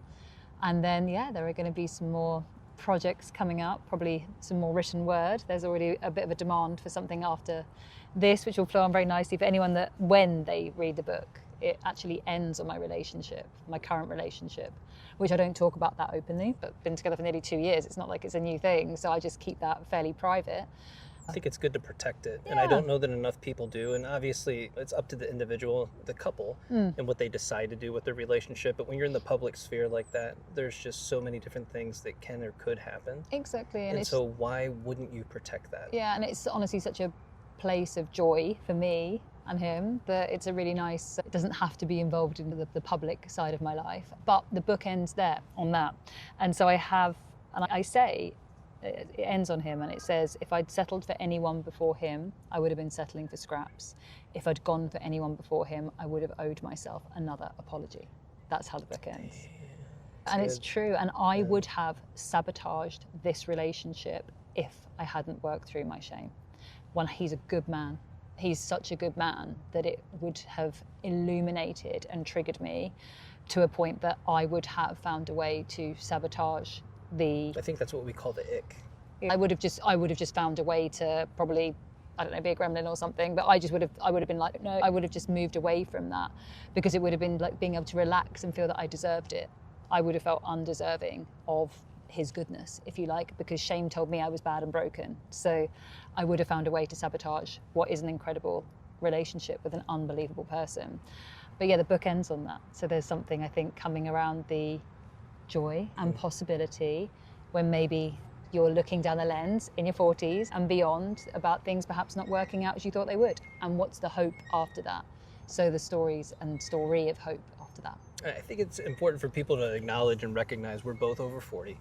And then, yeah, there are going to be some more projects coming up, probably some more written word. There's already a bit of a demand for something after this, which will flow on very nicely for anyone that when they read the book, it actually ends on my relationship, my current relationship, which I don't talk about that openly, but been together for nearly 2 years. It's not like it's a new thing. So I just keep that fairly private. I think it's good to protect it. Yeah. And I don't know that enough people do. And obviously it's up to the individual, the couple, and what they decide to do with their relationship. But when you're in the public sphere like that, there's just so many different things that can or could happen. Exactly. And so why wouldn't you protect that? Yeah, and it's honestly such a place of joy for me and him that it's a really nice, it doesn't have to be involved in the public side of my life. But the book ends there on that. And so I have, and I say, it ends on him and it says, if I'd settled for anyone before him, I would have been settling for scraps. If I'd gone for anyone before him, I would have owed myself another apology. That's how the book ends. And it's true. And I would have sabotaged this relationship if I hadn't worked through my shame. He's a good man. He's such a good man that it would have illuminated and triggered me to a point that I would have found a way to sabotage I think that's what we call the ick. I would have just found a way to probably, I don't know, be a gremlin or something, but I would have been like, no, I would have just moved away from that because it would have been like being able to relax and feel that I deserved it. I would have felt undeserving of his goodness, if you like, because shame told me I was bad and broken. So I would have found a way to sabotage what is an incredible relationship with an unbelievable person. But yeah, the book ends on that. So there's something, I think, coming around the joy and possibility when maybe you're looking down the lens in your 40s and beyond about things perhaps not working out as you thought they would. And what's the hope after that? So the stories and story of hope after that. I think it's important for people to acknowledge and recognize we're both over 40.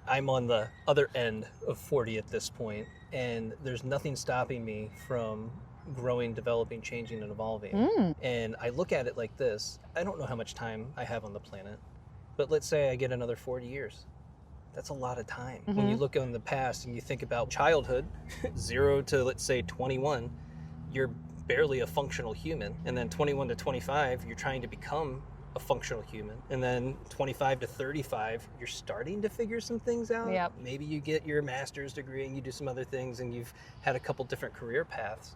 I'm on the other end of 40 at this point, and there's nothing stopping me from growing, developing, changing, and evolving. And I look at it like this. I don't know how much time I have on the planet, but let's say I get another 40 years. That's a lot of time. When you look in the past and you think about childhood, 0 to, let's say, 21, you're barely a functional human. And then 21 to 25, you're trying to become a functional human. And then 25 to 35, you're starting to figure some things out. Yep. Maybe you get your master's degree and you do some other things and you've had a couple different career paths.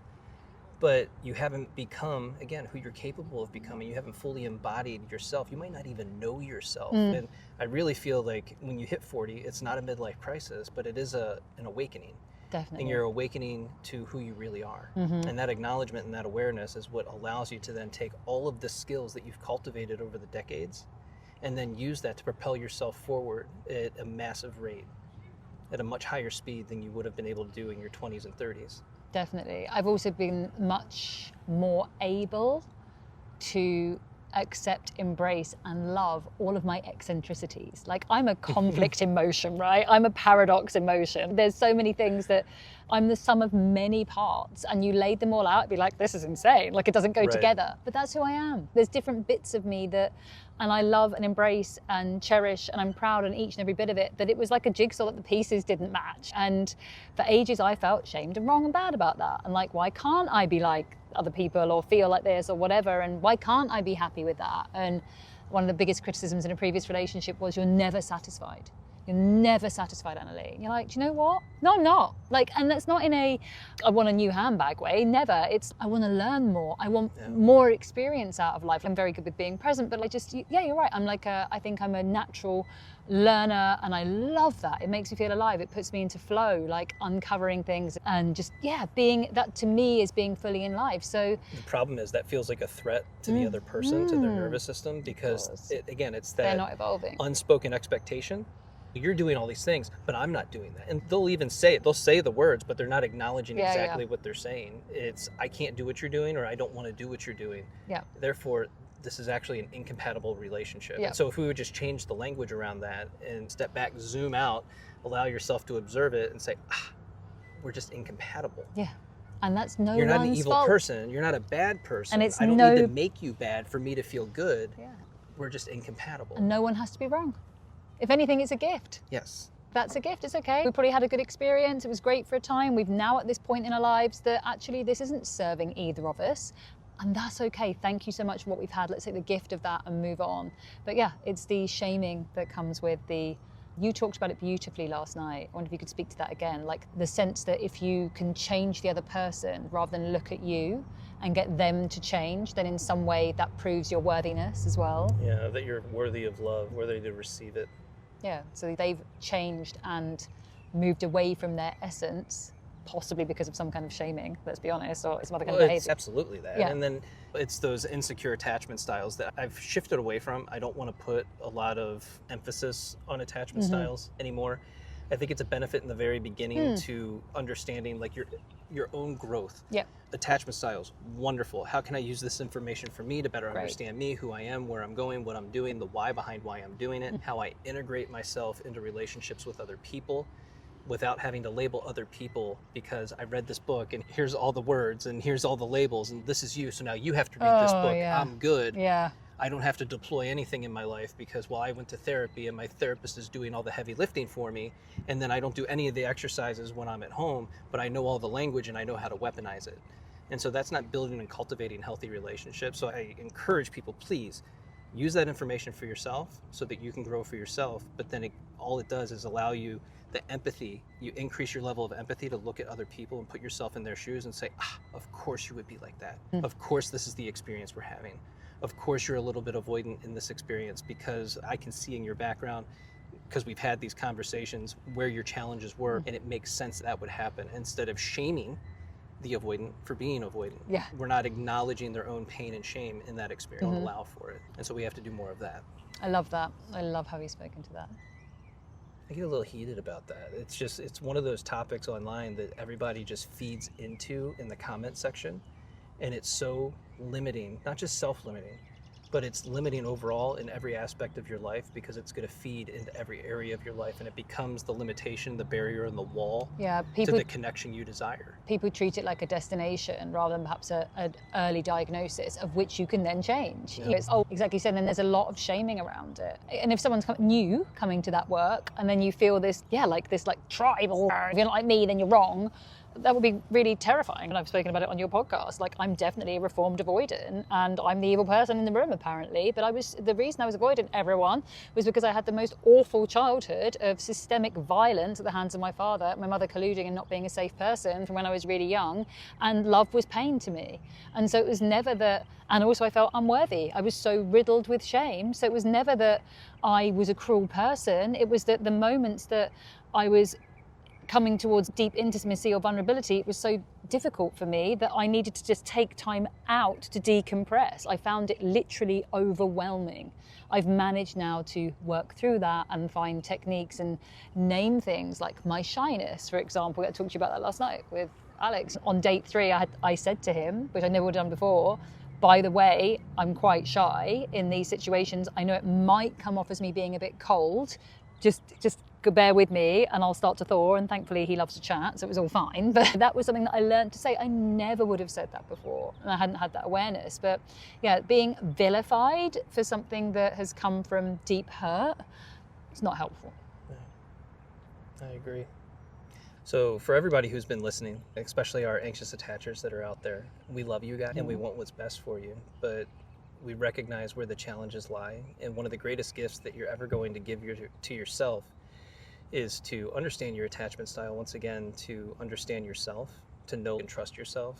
But you haven't become, again, who you're capable of becoming. You haven't fully embodied yourself. You might not even know yourself. And I really feel like when you hit 40, it's not a midlife crisis, but it is an awakening. Definitely. And you're awakening to who you really are. And that acknowledgement and that awareness is what allows you to then take all of the skills that you've cultivated over the decades and then use that to propel yourself forward at a massive rate, at a much higher speed than you would have been able to do in your 20s and 30s. Definitely. I've also been much more able to accept, embrace, and love all of my eccentricities. Like, I'm a conflict emotion, right? I'm a paradox emotion. There's so many things that I'm the sum of many parts, and you laid them all out, it'd be like, this is insane. Like, it doesn't go together. But that's who I am. There's different bits of me and I love and embrace and cherish, and I'm proud on each and every bit of it, that it was like a jigsaw that the pieces didn't match. And for ages I felt shamed and wrong and bad about that. And like, why can't I be like other people or feel like this or whatever? And why can't I be happy with that? And one of the biggest criticisms in a previous relationship was, you're never satisfied. You're never satisfied, Annalie. And you're like, do you know what? No, I'm not. Like, and that's not in I want a new handbag way. Never. It's, I want to learn more. I want more experience out of life. I'm very good with being present, but I just, yeah, you're right. I'm like I think I'm a natural learner, and I love that. It makes me feel alive. It puts me into flow, like uncovering things and just, being, that to me is being fully in life. So the problem is that feels like a threat to the other person, to their nervous system, because it's they're that not evolving. unspoken expectation. You're doing all these things, but I'm not doing that. And they'll even say it. They'll say the words, but they're not acknowledging exactly what they're saying. It's, I can't do what you're doing, or I don't want to do what you're doing. Yeah. Therefore, this is actually an incompatible relationship. Yeah. And so if we would just change the language around that and step back, zoom out, allow yourself to observe it and say, we're just incompatible. Yeah. And that's no one's fault. You're not an evil person. You're not a bad person. And I don't need to make you bad for me to feel good. Yeah. We're just incompatible. And no one has to be wrong. If anything, it's a gift. Yes. That's a gift. It's okay. We probably had a good experience. It was great for a time. We've now at this point in our lives that actually this isn't serving either of us. And that's okay. Thank you so much for what we've had. Let's take the gift of that and move on. But yeah, it's the shaming that comes with you talked about it beautifully last night. I wonder if you could speak to that again. Like the sense that if you can change the other person rather than look at you and get them to change, then in some way that proves your worthiness as well. Yeah, that you're worthy of love, worthy to receive it. Yeah, so they've changed and moved away from their essence, possibly because of some kind of shaming, let's be honest, or some other kind of behavior. It's absolutely that. Yeah. And then it's those insecure attachment styles that I've shifted away from. I don't want to put a lot of emphasis on attachment styles anymore. I think it's a benefit in the very beginning to understanding like your own growth. Yeah. Attachment styles, wonderful. How can I use this information for me to better understand me, who I am, where I'm going, what I'm doing, the why behind why I'm doing it, how I integrate myself into relationships with other people without having to label other people because I read this book and here's all the words and here's all the labels and this is you, so now you have to read this book. Yeah. I'm good. Yeah. I don't have to deploy anything in my life because, well, I went to therapy and my therapist is doing all the heavy lifting for me, and then I don't do any of the exercises when I'm at home, but I know all the language and I know how to weaponize it. And so that's not building and cultivating healthy relationships. So I encourage people, please use that information for yourself so that you can grow for yourself. But then all it does is allow you the empathy. You increase your level of empathy to look at other people and put yourself in their shoes and say, of course you would be like that. Of course this is the experience we're having. Of course you're a little bit avoidant in this experience because I can see in your background, because we've had these conversations where your challenges were, and it makes sense that would happen instead of shaming the avoidant for being avoidant. Yeah. We're not acknowledging their own pain and shame in that experience. Don't allow for it. And so we have to do more of that. I love that. I love how you've spoken to that. I get a little heated about that. It's one of those topics online that everybody just feeds into in the comment section. And it's so limiting, not just self-limiting, but it's limiting overall in every aspect of your life because it's going to feed into every area of your life and it becomes the limitation, the barrier, and the wall to the connection you desire. People treat it like a destination rather than perhaps an early diagnosis of which you can then change. Yeah. It's, exactly so, and then there's a lot of shaming around it. And if someone's new coming to that work and then you feel this, this tribal, if you're not like me, then you're wrong. That would be really terrifying. And I've spoken about it on your podcast. Like, I'm definitely a reformed avoidant and I'm the evil person in the room apparently. But the reason I was avoidant, everyone, was because I had the most awful childhood of systemic violence at the hands of my father, my mother colluding and not being a safe person from when I was really young. And love was pain to me. And so it was never that, and also I felt unworthy. I was so riddled with shame. So it was never that I was a cruel person. It was that the moments that I was coming towards deep intimacy or vulnerability, it was so difficult for me that I needed to just take time out to decompress. I found it literally overwhelming. I've managed now to work through that and find techniques and name things like my shyness, for example. I talked to you about that last night with Alex. On date 3, I said to him, which I never would have done before, by the way, I'm quite shy in these situations. I know it might come off as me being a bit cold. Just bear with me and I'll start to thaw, and thankfully he loves to chat, so it was all fine. But that was something that I learned to say. I never would have said that before and I hadn't had that awareness. But yeah, being vilified for something that has come from deep hurt, it's not helpful. Yeah, I agree. So for everybody who's been listening, especially our anxious attachers that are out there, we love you guys and we want what's best for you, but we recognize where the challenges lie. And one of the greatest gifts that you're ever going to give to yourself is to understand your attachment style, once again, to understand yourself, to know and trust yourself,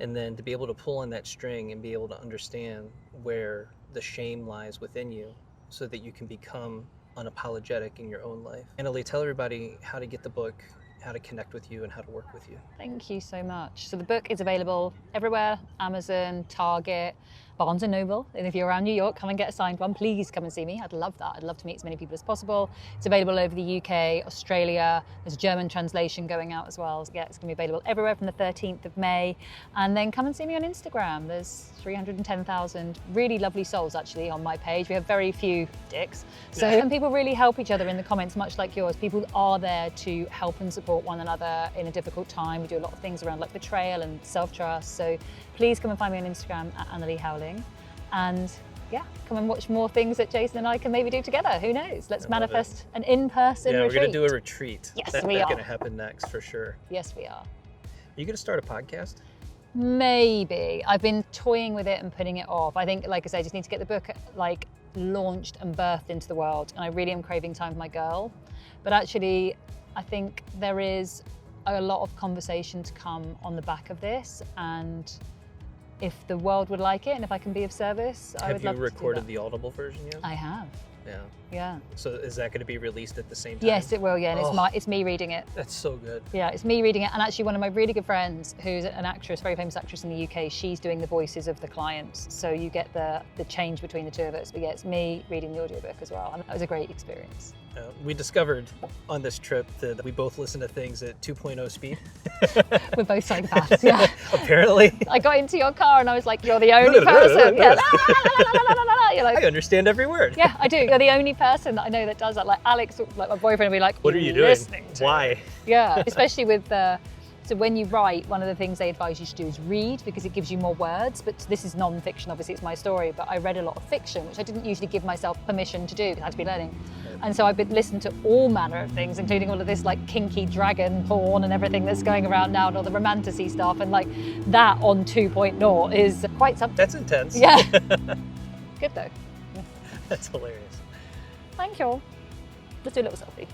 and then to be able to pull on that string and be able to understand where the shame lies within you so that you can become unapologetic in your own life. Annalie, tell everybody how to get the book, how to connect with you, and how to work with you. Thank you so much. So the book is available everywhere: Amazon, Target, Barnes & Noble. And if you're around New York, come and get a signed one. Please come and see me. I'd love that. I'd love to meet as many people as possible. It's available over the UK, Australia. There's a German translation going out as well. So yeah, it's going to be available everywhere from the 13th of May. And then come and see me on Instagram. There's 310,000 really lovely souls actually on my page. We have very few dicks. So and people really help each other in the comments, much like yours. People are there to help and support one another in a difficult time. We do a lot of things around like betrayal and self-trust. So please come and find me on Instagram at Annalie Howling. And yeah, come and watch more things that Jason and I can maybe do together. Who knows? Let's manifest an in-person retreat. Yeah, we're going to do a retreat. Yes, That's we are. going to happen next for sure. Yes, we are. Are you going to start a podcast? Maybe. I've been toying with it and putting it off. I think, like I said, I just need to get the book like launched and birthed into the world. And I really am craving time for my girl. But actually, I think there is a lot of conversation to come on the back of this. And if the world would like it and if I can be of service, I would love to do that. Have you recorded the Audible version yet? I have. Yeah. Yeah. So is that going to be released at the same time? Yes, it will. Yeah, and it's me reading it. That's so good. Yeah, it's me reading it. And actually, one of my really good friends, who's an actress, very famous actress in the UK, she's doing the voices of the clients. So you get the change between the two of us. But yeah, it's me reading the audiobook as well. And that was a great experience. We discovered on this trip that we both listen to things at 2.0 speed. We're both psychopaths. Yeah. Apparently. I got into your car and I was like, "You're the only person." Yeah. You're like, I understand every word. Yeah, I do. You're the only person that I know that does that. Like Alex, like my boyfriend, will be like, "What are you doing? Listening to?" Why? Yeah, especially with so when you write, one of the things they advise you to do is read because it gives you more words. But this is non-fiction, obviously it's my story, but I read a lot of fiction, which I didn't usually give myself permission to do because I had to be learning. And so I've been listening to all manner of things, including all of this like kinky dragon porn and everything that's going around now and all the romantasy stuff. And like that on 2.0 is quite something. That's intense. Yeah. Good though. That's hilarious. Thank you. Let's do a little selfie.